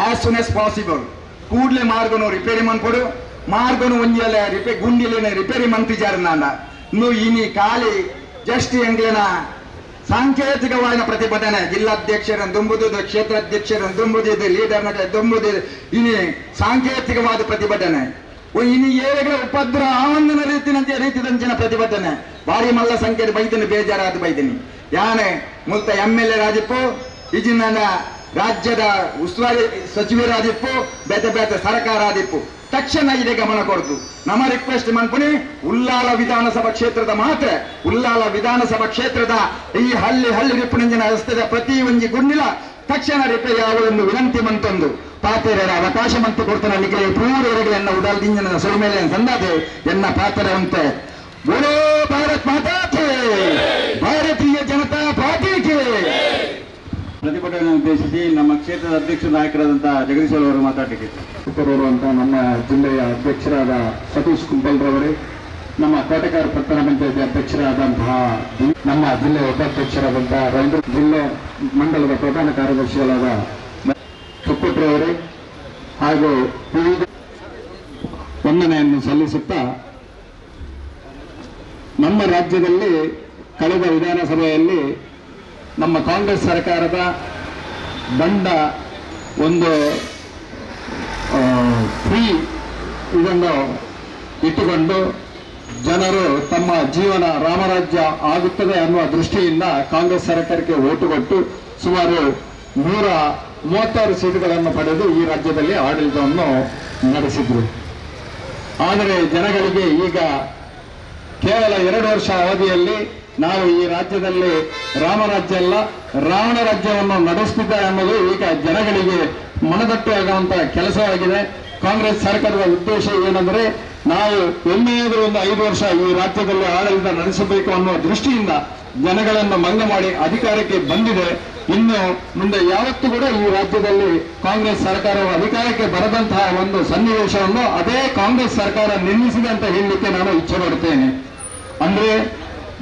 ಆಸ್ ಸೂನ್ ಆಸ್ ಪಾಸಿಬಲ್ ಕೂಡ್ಲೆ ಮಾರ್ಗನು ರಿಪೇರಿ ಮನ್ಕೊಡು ಮಾರ್ಗನು ಒಂಜಿಯಲ್ಲ ಗುಂಡಿಲೇನೆ ರಿಪೇರಿ ಮಂತಿಜಾರ ನಾನ ನೀವು ಇನಿ ಖಾಲಿ ಜಸ್ಟ್ ಎಂಗ್ಲೇನ ಸಾಂಕೇತಿಕವಾದ ಪ್ರತಿಭಟನೆ ಜಿಲ್ಲಾಧ್ಯಕ್ಷರನ್ನು ದುಂಬುದು ಕ್ಷೇತ್ರಾಧ್ಯಕ್ಷರನ್ನು ದುಂಬುದಿದ್ದು ಲೀಡರ್ನ ದುಂಬುದಿದ್ದು ಇನಿ ಸಾಂಕೇತಿಕವಾದ ಪ್ರತಿಭಟನೆ ಇನಿ ಏಳುಗಳ ಉಪದ್ರ ಆವಂದನ ರೀತಿದಂಚಿನ ಪ್ರತಿಭಟನೆ ಭಾರಿ ಮಲ್ಲ ಸಂಖ್ಯೆ ಬೈದಿನಿ ಬೇಜಾರಾದ ಬೈದಿನಿ ಯಾನೆ ಮುಲ್ತ MLA ರಾಜಿಪ್ಪು ಇಜಿನ ರಾಜ್ಯದ ಉಸ್ತುವಾರಿ ಸಚಿವರಾದಿಪ್ಪು ಬೇತೆ ಸರ್ಕಾರ ಆದಿಪ್ಪು ತಕ್ಷಣ ಇದೆ ಗಮನ ಕೊಡ್ತು ನಮ್ಮ ರಿಕ್ವೆಸ್ಟ್ ಮನ್ಪುನಿ ಉಲ್ಲಾಲ ವಿಧಾನಸಭಾ ಕ್ಷೇತ್ರದ ಮಾತ್ರ ಉಲ್ಲಾಲ ವಿಧಾನಸಭಾ ಕ್ಷೇತ್ರದ ಈ ಹಳ್ಳಿ ರಿಪ್ಪುನಂಜಿನ ರಸ್ತೆದ ಪ್ರತಿ ಒಂಜಿ ಗುಂಡಿಲ ತಕ್ಷಣ ರಿಪೇರಿ ಆಗುವುದನ್ನು ವಿನಂತಿ ಮಂತೊಂದು ಪಾತೆರರ ಅವಕಾಶ ಮಂತು ಕೊಡ್ತಾನೆ ನಿಖಿಲೆ ಪೂರ್ವರೆಗೆ ಎನ್ನ ಉಡಲ್ದಿಂಜನ ಸುರುಮೇಲೆ ಸಂದಾದೆ ಎನ್ನ ಪಾತ್ರ ಅಂತೆ ಬೋಲೋ ಭಾರತ್ ಮಾತಾಕ್ಕೆ ಭಾರತೀಯ ಜನತಾ ಪಾರ್ಟಿಗೆ ಪ್ರತಿಭಟನೆ ಉದ್ದೇಶಿಸಿ ನಮ್ಮ ಕ್ಷೇತ್ರದ ಅಧ್ಯಕ್ಷ ನಾಯಕರಾದಂತಹ ಜಗದೀಶ್ ಅವರು ಮಾತಾಡಲಿಕ್ಕೆ ಅಂತ ನಮ್ಮ ಜಿಲ್ಲೆಯ ಅಧ್ಯಕ್ಷರಾದ ಸತೀಶ್ ಕುಂಬಲ್ರವರೇ, ನಮ್ಮ ಕೋಟೆಕಾರ ಪಟ್ಟಣ ಪಂಚಾಯತಿ ಅಧ್ಯಕ್ಷರಾದಂತಹ ನಮ್ಮ ಜಿಲ್ಲೆಯ ಉಪಾಧ್ಯಕ್ಷರಾದಂತಹ ರವೀಂದ್ರ, ಜಿಲ್ಲೆ ಮಂಡಲದ ಪ್ರಧಾನ ಕಾರ್ಯದರ್ಶಿಗಳಾದ ತುಕ್ಕುಟ್ರವರೇ ಹಾಗೂ ವಿವಿಧ ವಂದನೆಯನ್ನು ಸಲ್ಲಿಸುತ್ತಾ, ನಮ್ಮ ರಾಜ್ಯದಲ್ಲಿ ಕಳೆದ ವಿಧಾನಸಭೆಯಲ್ಲಿ ನಮ್ಮ ಕಾಂಗ್ರೆಸ್ ಸರ್ಕಾರದ ದಂಡ ಒಂದು ಫ್ರೀ ಇದನ್ನು ಇಟ್ಟುಕೊಂಡು ಜನರು ತಮ್ಮ ಜೀವನ ರಾಮರಾಜ್ಯ ಆಗುತ್ತದೆ ಅನ್ನುವ ದೃಷ್ಟಿಯಿಂದ ಕಾಂಗ್ರೆಸ್ ಸರ್ಕಾರಕ್ಕೆ ಓಟು ಕೊಟ್ಟು ಸುಮಾರು 136 ಸೀಟುಗಳನ್ನು ಪಡೆದು ಈ ರಾಜ್ಯದಲ್ಲಿ ಆಡಳಿತವನ್ನು ನಡೆಸಿದ್ರು. ಆದರೆ ಜನಗಳಿಗೆ ಈಗ ಕೇವಲ 2 ವರ್ಷ ಅವಧಿಯಲ್ಲಿ ನಾವು ಈ ರಾಜ್ಯದಲ್ಲಿ ರಾಮರಾಜ್ಯ ಅಲ್ಲ ರಾವಣ ರಾಜ್ಯವನ್ನು ನಡೆಸುತ್ತಿದ್ದಾರೆ ಅನ್ನೋದು ಈಗ ಜನಗಳಿಗೆ ಮನದಟ್ಟುವಾಗುವಂತಹ ಕೆಲಸವಾಗಿದೆ. ಕಾಂಗ್ರೆಸ್ ಸರ್ಕಾರದ ಉದ್ದೇಶ ಏನೆಂದರೆ, ನಾವು ಒಮ್ಮೆಯಾದರೂ ಒಂದು 5 ವರ್ಷ ಈ ರಾಜ್ಯದಲ್ಲಿ ಆಡಳಿತ ನಡೆಸಬೇಕು ಅನ್ನುವ ದೃಷ್ಟಿಯಿಂದ ಜನಗಳನ್ನು ಮಂಗ ಮಾಡಿ ಅಧಿಕಾರಕ್ಕೆ ಬಂದಿದೆ. ಇನ್ನು ಮುಂದೆ ಯಾವತ್ತೂ ಕೂಡ ಈ ರಾಜ್ಯದಲ್ಲಿ ಕಾಂಗ್ರೆಸ್ ಸರ್ಕಾರವು ಅಧಿಕಾರಕ್ಕೆ ಬರದಂತಹ ಒಂದು ಸನ್ನಿವೇಶವನ್ನು ಅದೇ ಕಾಂಗ್ರೆಸ್ ಸರ್ಕಾರ ನಿರ್ಮಿಸಿದೆ ಅಂತ ಹೇಳಲಿಕ್ಕೆ ನಾನು ಇಚ್ಛೆ ಪಡುತ್ತೇನೆ. ಅಂದ್ರೆ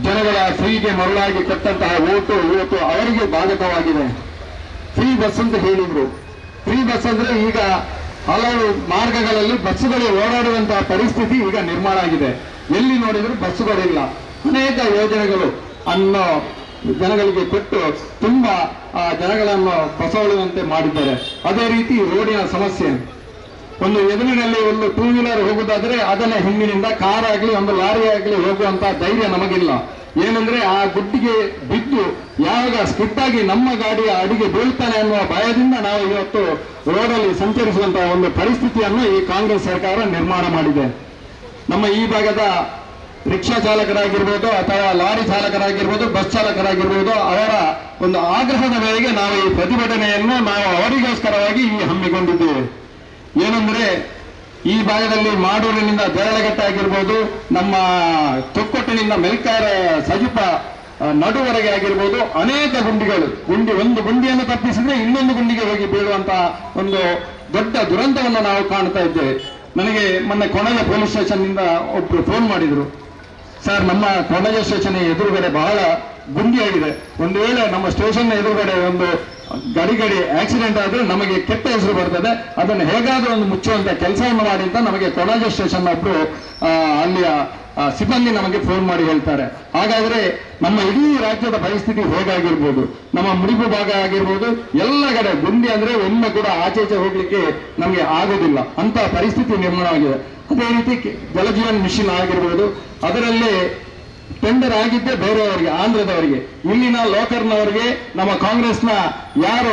ಜನಗಳ ಫ್ರೀಗೆ ಮರಳಾಗಿ ಕೊಟ್ಟಂತಹ ಓಟು ಇವತ್ತು ಅವರಿಗೆ ಬಾಧಕವಾಗಿದೆ. ಫ್ರೀ ಬಸ್ ಅಂತ ಹೇಳಿದ್ರು. ಫ್ರೀ ಬಸ್ ಅಂದ್ರೆ ಈಗ ಹಲವು ಮಾರ್ಗಗಳಲ್ಲಿ ಬಸ್ಸುಗಳು ಓಡಾಡುವಂತಹ ಪರಿಸ್ಥಿತಿ ಈಗ ನಿರ್ಮಾಣ ಆಗಿದೆ. ಎಲ್ಲಿ ನೋಡಿದ್ರು ಬಸ್ಸುಗಳಿಲ್ಲ. ಅನೇಕ ಯೋಜನೆಗಳು ಅನ್ನೋ ಜನಗಳಿಗೆ ಕೊಟ್ಟು ತುಂಬಾ ಜನಗಳನ್ನು ಬಸವಳುವಂತೆ ಮಾಡಿದ್ದಾರೆ. ಅದೇ ರೀತಿ ರೋಡಿನ ಸಮಸ್ಯೆ, ಒಂದು ಎದುರಿನಲ್ಲಿ ಒಂದು 2 ವೀಲರ್ ಹೋಗುವುದಾದ್ರೆ ಅದನ್ನ ಹಿಂದಿನಿಂದ ಕಾರ್ ಆಗಲಿ ಒಂದು ಲಾರಿ ಆಗಲಿ ಹೋಗುವಂತ ಧೈರ್ಯ ನಮಗಿಲ್ಲ. ಏನಂದ್ರೆ ಆ ಗುಡ್ಡಿಗೆ ಬಿದ್ದು ಯಾವಾಗ ಸ್ಕಿಡ್ ಆಗಿ ನಮ್ಮ ಗಾಡಿಯ ಅಡಿಗೆ ಬೀಳ್ತಾನೆ ಅನ್ನುವ ಭಯದಿಂದ ನಾವು ಇವತ್ತು ರೋಡಲ್ಲಿ ಸಂಚರಿಸುವಂತಹ ಒಂದು ಪರಿಸ್ಥಿತಿಯನ್ನು ಈ ಕಾಂಗ್ರೆಸ್ ಸರ್ಕಾರ ನಿರ್ಮಾಣ ಮಾಡಿದೆ. ನಮ್ಮ ಈ ಭಾಗದ ರಿಕ್ಷಾ ಚಾಲಕರಾಗಿರ್ಬೋದು ಅಥವಾ ಲಾರಿ ಚಾಲಕರಾಗಿರ್ಬೋದು ಬಸ್ ಚಾಲಕರಾಗಿರ್ಬೋದು ಅವರ ಒಂದು ಆಗ್ರಹದ ಮೇರೆಗೆ ನಾವು ಈ ಪ್ರತಿಭಟನೆಯನ್ನು ನಾವು ಅವರಿಗೋಸ್ಕರವಾಗಿ ಹಮ್ಮಿಕೊಂಡಿದ್ದೇವೆ. ಏನಂದ್ರೆ ಈ ಭಾಗದಲ್ಲಿ ಮಾಡೂರಿನಿಂದ ದೇರಳಘಟ್ಟ ಆಗಿರ್ಬೋದು, ನಮ್ಮ ತೊಕ್ಕೊಟ್ಟಿನಿಂದ ಮೆಲ್ಕಾರ ಸಜಿಪ ನಡುವರೆಗೆ ಆಗಿರ್ಬೋದು, ಅನೇಕ ಗುಂಡಿಗಳು ಒಂದು ಗುಂಡಿಯನ್ನು ತಪ್ಪಿಸಿದ್ರೆ ಇನ್ನೊಂದು ಗುಂಡಿಗೆ ಹೋಗಿ ಬೀಳುವಂತಹ ಒಂದು ದೊಡ್ಡ ದುರಂತವನ್ನು ನಾವು ಕಾಣ್ತಾ ಇದ್ದೇವೆ. ನನಗೆ ಮೊನ್ನೆ ಕೊಣಜ ಪೊಲೀಸ್ ಸ್ಟೇಷನ್ ನಿಂದ ಒಬ್ರು ಫೋನ್ ಮಾಡಿದ್ರು, ಸರ್ ನಮ್ಮ ಕೊಣಜ ಸ್ಟೇಷನ್ ಎದುರುಗಡೆ ಬಹಳ ಗುಂಡಿಯಾಗಿದೆ, ಒಂದು ವೇಳೆ ನಮ್ಮ ಸ್ಟೇಷನ್ ಎದುರುಗಡೆ ಒಂದು ಗಡಿ ಆಕ್ಸಿಡೆಂಟ್ ಆದ್ರೆ ನಮಗೆ ಕೆಟ್ಟ ಹೆಸರು ಬರ್ತದೆ. ಅದನ್ನು ಹೇಗಾದ್ರೂ ಒಂದು ಮುಚ್ಚುವಂತ ಕೆಲಸವನ್ನು ಮಾಡಿ ಅಂತ ನಮಗೆ ಕೊಣಾಜೆ ಸ್ಟೇಷನ್ ಒಬ್ರು ಅಲ್ಲಿಯ ಸಿಬ್ಬಂದಿ ನಮಗೆ ಫೋನ್ ಮಾಡಿ ಹೇಳ್ತಾರೆ. ಹಾಗಾದ್ರೆ ನಮ್ಮ ಇಡೀ ರಾಜ್ಯದ ಪರಿಸ್ಥಿತಿ ಹೇಗಾಗಿರ್ಬೋದು, ನಮ್ಮ ಮುಡಿಪು ಭಾಗ ಆಗಿರ್ಬೋದು, ಎಲ್ಲ ಕಡೆ ಗುಂಡಿ ಅಂದ್ರೆ ಒಮ್ಮೆ ಕೂಡ ಆಚೆ ಹೋಗ್ಲಿಕ್ಕೆ ನಮಗೆ ಆಗೋದಿಲ್ಲ ಅಂತ ಪರಿಸ್ಥಿತಿ ನಿರ್ಮಾಣವಾಗಿದೆ. ಅದೇ ರೀತಿ ಜಲಜೀವನ್ ಮಿಷನ್ ಆಗಿರ್ಬೋದು, ಅದರಲ್ಲಿ ಟೆಂಡರ್ ಆಗಿದ್ದೆ ಬೇರೆಯವರಿಗೆ, ಆಂಧ್ರದವರಿಗೆ. ಇಲ್ಲಿನ ಲೋಕಲ್ನವರಿಗೆ ನಮ್ಮ ಕಾಂಗ್ರೆಸ್ನ ಯಾರು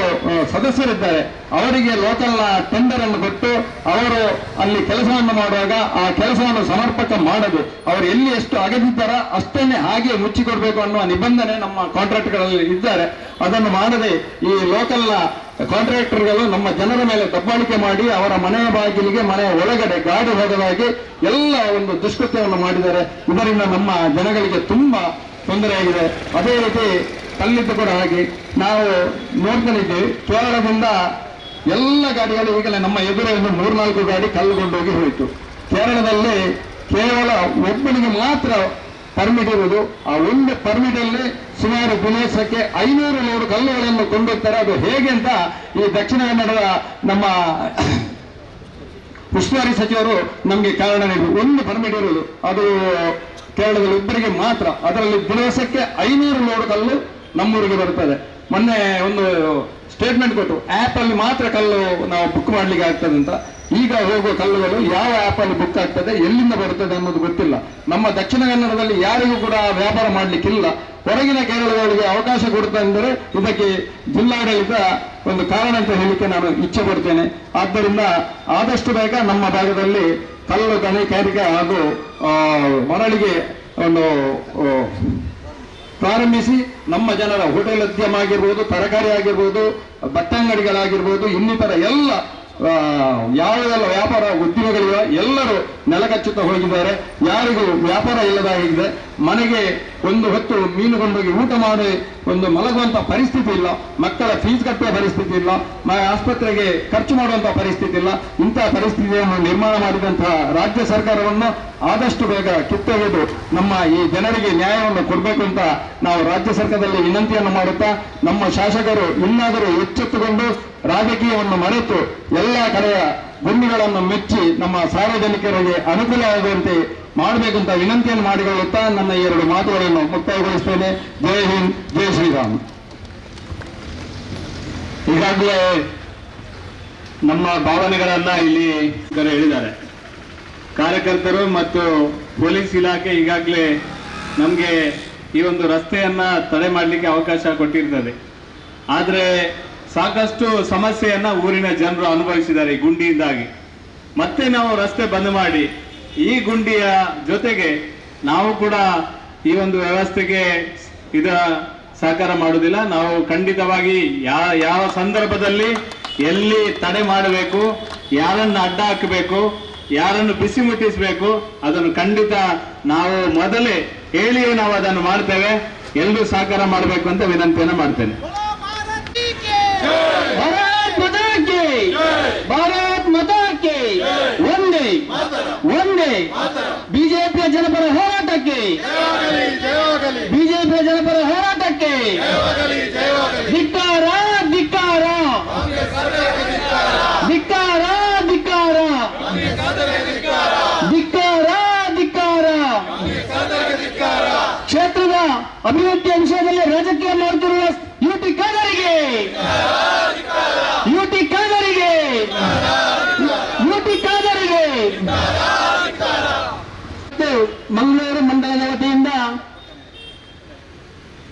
ಸದಸ್ಯರಿದ್ದಾರೆ ಅವರಿಗೆ ಲೋಕಲ್ನ ಟೆಂಡರ್ ಅನ್ನು ಕೊಟ್ಟು ಅವರು ಅಲ್ಲಿ ಕೆಲಸವನ್ನು ಮಾಡುವಾಗ ಆ ಕೆಲಸವನ್ನು ಸಮರ್ಪಕ ಮಾಡದೆ ಅವರು ಎಲ್ಲಿ ಎಷ್ಟು ಅಗದಿದ್ದಾರ ಅಷ್ಟನ್ನೇ ಹಾಗೆ ಮುಚ್ಚಿಕೊಡ್ಬೇಕು ಅನ್ನುವ ನಿಬಂಧನೆ ನಮ್ಮ ಕಾಂಟ್ರಾಕ್ಟ್ಗಳಲ್ಲಿ ಇದ್ದಾರೆ. ಅದನ್ನು ಮಾಡದೆ ಈ ಲೋಕಲ್ನ ಕಾಂಟ್ರಾಕ್ಟರ್ಗಳು ನಮ್ಮ ಜನರ ಮೇಲೆ ದಬ್ಬಾಳಿಕೆ ಮಾಡಿ ಅವರ ಮನೆಯ ಬಾಗಿಲಿಗೆ ಮನೆಯ ಒಳಗಡೆ ಗಾಡಿ ಹೋಗದಾಗಿ ಎಲ್ಲ ಒಂದು ದುಷ್ಕೃತ್ಯವನ್ನು ಮಾಡಿದ್ದಾರೆ. ಇದರಿಂದ ನಮ್ಮ ಜನಗಳಿಗೆ ತುಂಬಾ ತೊಂದರೆಯಾಗಿದೆ. ಅದೇ ರೀತಿ ಕಲ್ಲಿದ್ದು ಕೂಡ ಹಾಗೆ ನಾವು ನೋಡ್ಕೊಂಡಿದ್ದೀವಿ. ಕೇರಳದಿಂದ ಎಲ್ಲ ಗಾಡಿಗಳು ಈಗಲೇ ನಮ್ಮ ಎದುರೇ 3-4 ಗಾಡಿ ಕಲ್ಲುಗೊಂಡೋಗಿ ಹೋಯಿತು. ಕೇರಳದಲ್ಲಿ ಕೇವಲ ಒಬ್ಬನಿಗೆ ಮಾತ್ರ ಪರ್ಮಿಟ್ ಇರುವುದು. ಆ ಒಂದು ಪರ್ಮಿಟ್ ಅಲ್ಲಿ ಸುಮಾರು ದಿವಸಕ್ಕೆ 500 ಲೋಡ್ ಕಲ್ಲುಗಳನ್ನು ಕೊಂಡೋಗ್ತಾರೆ. ಅದು ಹೇಗೆ ಅಂತ ಈ ದಕ್ಷಿಣ ಕನ್ನಡದ ನಮ್ಮ ಉಸ್ತುವಾರಿ ಸಚಿವರು ನಮಗೆ ಕಾರಣ ನೀಡಿದರು. ಒಂದು ಪರ್ಮಿಟ್ ಇರುವುದು ಅದು ಕೇರಳದಲ್ಲಿ ಒಬ್ಬರಿಗೆ ಮಾತ್ರ. ಅದರಲ್ಲಿ ದಿವಸಕ್ಕೆ 500 ಲೋಡ್ ಕಲ್ಲು ನಮ್ಮೂರಿಗೆ ಬರುತ್ತದೆ. ಮೊನ್ನೆ ಒಂದು ಸ್ಟೇಟ್ಮೆಂಟ್ ಕೊಟ್ಟು ಆಪ್ ಅಲ್ಲಿ ಮಾತ್ರ ಕಲ್ಲು ನಾವು ಬುಕ್ ಮಾಡ್ಲಿಕ್ಕೆ ಆಗ್ತದೆ ಅಂತ. ಈಗ ಹೋಗುವ ಕಲ್ಲುಗಳು ಯಾವ ಆಪ್ ಅಲ್ಲಿ ಬುಕ್ ಆಗ್ತದೆ, ಎಲ್ಲಿಂದ ಬರುತ್ತದೆ ಅನ್ನೋದು ಗೊತ್ತಿಲ್ಲ. ನಮ್ಮ ದಕ್ಷಿಣ ಕನ್ನಡದಲ್ಲಿ ಯಾರಿಗೂ ಕೂಡ ವ್ಯಾಪಾರ ಮಾಡ್ಲಿಕ್ಕಿಲ್ಲ. ಹೊರಗಿನ ಕೇರಳದವರಿಗೆ ಅವಕಾಶ ಕೊಡ್ತಾ ಅಂದರೆ ಇದಕ್ಕೆ ಜಿಲ್ಲಾಡಳಿತ ಒಂದು ಕಾರಣ ಅಂತ ಹೇಳಿಕೆ ನಾನು ಇಚ್ಛೆ ಪಡ್ತೇನೆ. ಆದ್ದರಿಂದ ಆದಷ್ಟು ಬೇಗ ನಮ್ಮ ಭಾಗದಲ್ಲಿ ಕಲ್ಲು ಗಣಿಗಾರಿಕೆ ಹಾಗೂ ಮರಳಿಗೆ ಒಂದು ಪ್ರಾರಂಭಿಸಿ ನಮ್ಮ ಜನರ ಹೋಟೆಲ್ ಉದ್ಯಮ ಆಗಿರ್ಬೋದು, ತರಕಾರಿ ಆಗಿರ್ಬೋದು, ಬಟ್ಟೆ ಅಂಗಡಿಗಳಾಗಿರ್ಬೋದು, ಇನ್ನಿತರ ಎಲ್ಲ ಯಾವುದೆಲ್ಲ ವ್ಯಾಪಾರ ಉದ್ಯಮಗಳಿವೆ ಎಲ್ಲರೂ ನೆಲಕಚ್ಚುತ್ತಾ ಹೋಗಿದ್ದಾರೆ. ಯಾರಿಗೂ ವ್ಯಾಪಾರ ಇಲ್ಲದಾಗಿದೆ. ಮನೆಗೆ ಒಂದು ಹೊತ್ತು ಮೀನು ಕೊಂಡೋಗಿ ಊಟ ಮಾಡಿ ಒಂದು ಮಲಗುವಂತ ಪರಿಸ್ಥಿತಿ ಇಲ್ಲ. ಮಕ್ಕಳ ಫೀಸ್ ಕಟ್ಟುವ ಪರಿಸ್ಥಿತಿ ಇಲ್ಲ. ಆಸ್ಪತ್ರೆಗೆ ಖರ್ಚು ಮಾಡುವಂತಹ ಪರಿಸ್ಥಿತಿ ಇಲ್ಲ. ಇಂತಹ ಪರಿಸ್ಥಿತಿಯನ್ನು ನಿರ್ಮಾಣ ಮಾಡಿದಂತಹ ರಾಜ್ಯ ಸರ್ಕಾರವನ್ನು ಆದಷ್ಟು ಬೇಗ ಕಿತ್ತೊಗೆದು ನಮ್ಮ ಈ ಜನರಿಗೆ ನ್ಯಾಯವನ್ನು ಕೊಡಬೇಕು ಅಂತ ನಾವು ರಾಜ್ಯ ಸರ್ಕಾರದಲ್ಲಿ ವಿನಂತಿಯನ್ನು ಮಾಡುತ್ತಾ, ನಮ್ಮ ಶಾಸಕರು ಇನ್ನಾದರೂ ಎಚ್ಚೆತ್ತುಕೊಂಡು ರಾಜಕೀಯವನ್ನು ಮರೆತು ಎಲ್ಲ ಕಡೆಯ ಗುಂಡಿಗಳನ್ನು ಮೆಚ್ಚಿ ನಮ್ಮ ಸಾರ್ವಜನಿಕರಿಗೆ ಅನುಕೂಲವಾಗುವಂತೆ ಮಾಡಬೇಕು ಅಂತ ವಿನಂತಿಯನ್ನು ಮಾಡಿಕೊಳ್ಳುತ್ತಾ ನನ್ನ 2 ಮಾತುಗಳನ್ನು ಮುಕ್ತಾಯಗೊಳಿಸುತ್ತೇನೆ. ಜೈ ಹಿಂದ್, ಜೈ ಶ್ರೀರಾಮ್. ಈಗಾಗಲೇ ನಮ್ಮ ಭಾವನೆಗಳನ್ನ ಇಲ್ಲಿ ಹೇಳಿದ್ದಾರೆ. ಕಾರ್ಯಕರ್ತರು ಮತ್ತು ಪೊಲೀಸ್ ಇಲಾಖೆ ಈಗಾಗಲೇ ನಮಗೆ ಈ ಒಂದು ರಸ್ತೆಯನ್ನ ತಡೆ ಮಾಡಲಿಕ್ಕೆ ಅವಕಾಶ ಕೊಟ್ಟಿರ್ತದೆ. ಆದರೆ ಸಾಕಷ್ಟು ಸಮಸ್ಯೆಯನ್ನ ಊರಿನ ಜನರು ಅನುಭವಿಸಿದ್ದಾರೆ ಈ ಗುಂಡಿಯಿಂದಾಗಿ. ಮತ್ತೆ ನಾವು ರಸ್ತೆ ಬಂದ್ ಮಾಡಿ ಈ ಗುಂಡಿಯ ಜೊತೆಗೆ ನಾವು ಕೂಡ ಈ ಒಂದು ವ್ಯವಸ್ಥೆಗೆ ಇದರ ಸಹಕಾರ ಮಾಡುವುದಿಲ್ಲ. ನಾವು ಖಂಡಿತವಾಗಿ ಯಾವ ಸಂದರ್ಭದಲ್ಲಿ ಎಲ್ಲಿ ತಡೆ ಮಾಡಬೇಕು, ಯಾರನ್ನು ಅಡ್ಡ ಹಾಕಬೇಕು, ಯಾರನ್ನು ಬಿಸಿ ಮುಟ್ಟಿಸಬೇಕು, ಅದನ್ನು ಖಂಡಿತ ನಾವು ಮೊದಲೇ ಹೇಳಿಯೇ ನಾವು ಅದನ್ನು ಮಾಡ್ತೇವೆ. ಎಲ್ಲರೂ ಸಹಕಾರ ಮಾಡಬೇಕು ಅಂತ ವಿನಂತಿಯನ್ನು ಮಾಡ್ತೇನೆ. ಭಾರತ್ ಮಾತಾ ಕಿ ಒಂದೇ ಒಂದೇ. ಬಿಜೆಪಿಯ ಜನಪರ ಹೋರಾಟಕ್ಕೆ, ಬಿಜೆಪಿಯ ಜನಪರ ಹೋರಾಟಕ್ಕೆ ಧಿಕ್ಕಾರ ಧಿಕ್ಕಾರ ಧಿಕ್ಕಾರ ಧಿಕ್ಕಾರ ಧಿಕ್ಕಾರ ಧಿಕ್ಕಾರ. ಕ್ಷೇತ್ರದ ಅಭಿವೃದ್ಧಿಯ ವಿಷಯದಲ್ಲಿ ರಾಜಕೀಯ ಮಾಡುತ್ತಿರುವ ಯುಟಿ ಕಾದರಿಗೆ, ಯುಟಿ ಕಾದರಿಗೆ, ಯುಟಿ ಕಾದರಿಗೆ. ಮಂಗಳೂರು ಮಂಡಲದ ವತಿಯಿಂದ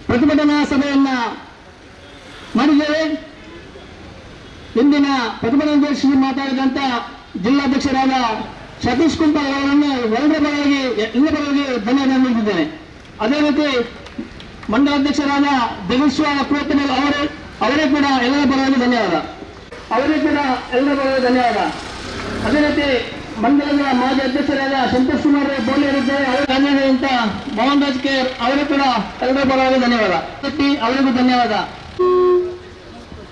ಪ್ರತಿಭಟನಾ ಸಭೆಯನ್ನ ಮಾಡಿದ್ದೇವೆ. ಇಂದಿನ ಪ್ರತಿಭಟನಾಧ್ಯಕ್ಷರು ಮಾತಾಡಿದಂತ ಜಿಲ್ಲಾಧ್ಯಕ್ಷರಾದ ಸತೀಶ್ ಕುಂಪಲ್ ಅವರನ್ನು ಎಲ್ಲರ ಪರವಾಗಿ ಧನ್ಯವಾದ ನೀಡಿದ್ದೇನೆ. ಅದೇ ರೀತಿ ಮಂಡಲಾಧ್ಯಕ್ಷರಾದ ಜಗದೀಶ್ವರ ಪ್ರೋತ್ಮಲ್ ಅವರೇ ಕೂಡ ಎಲ್ಲರ ಪರವಾಗಿ ಧನ್ಯವಾದ, ಅವರಿಗೆ ಕೂಡ ಎಲ್ಲರ ಪರವಾಗಿ ಧನ್ಯವಾದ. ಅದೇ ರೀತಿ ಮಂಡಲದ ಮಾಜಿ ಅಧ್ಯಕ್ಷರಾದ ಸಂತೋಷ್ ಕುಮಾರ್ ಬೋಲಿಯರಿದ್ದಾರೆ, ಅವರ ಅಂತ ಮೋಹನ್ ರಾಜ್ ಕೇರ್ ಅವರೂ ಕೂಡ ಎಲ್ಲರ ಪರವಾಗಿ ಧನ್ಯವಾದ, ಅವರಿಗೂ ಧನ್ಯವಾದ.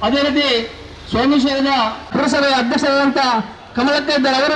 ಅದೇ ರೀತಿ ಸೋಮೇಶ್ವರದ ಪುರಸಭೆಯ ಅಧ್ಯಕ್ಷರಾದಂತ ಕಮಲಕ್ಕ ಇದ್ದಾರೆ, ಅವರು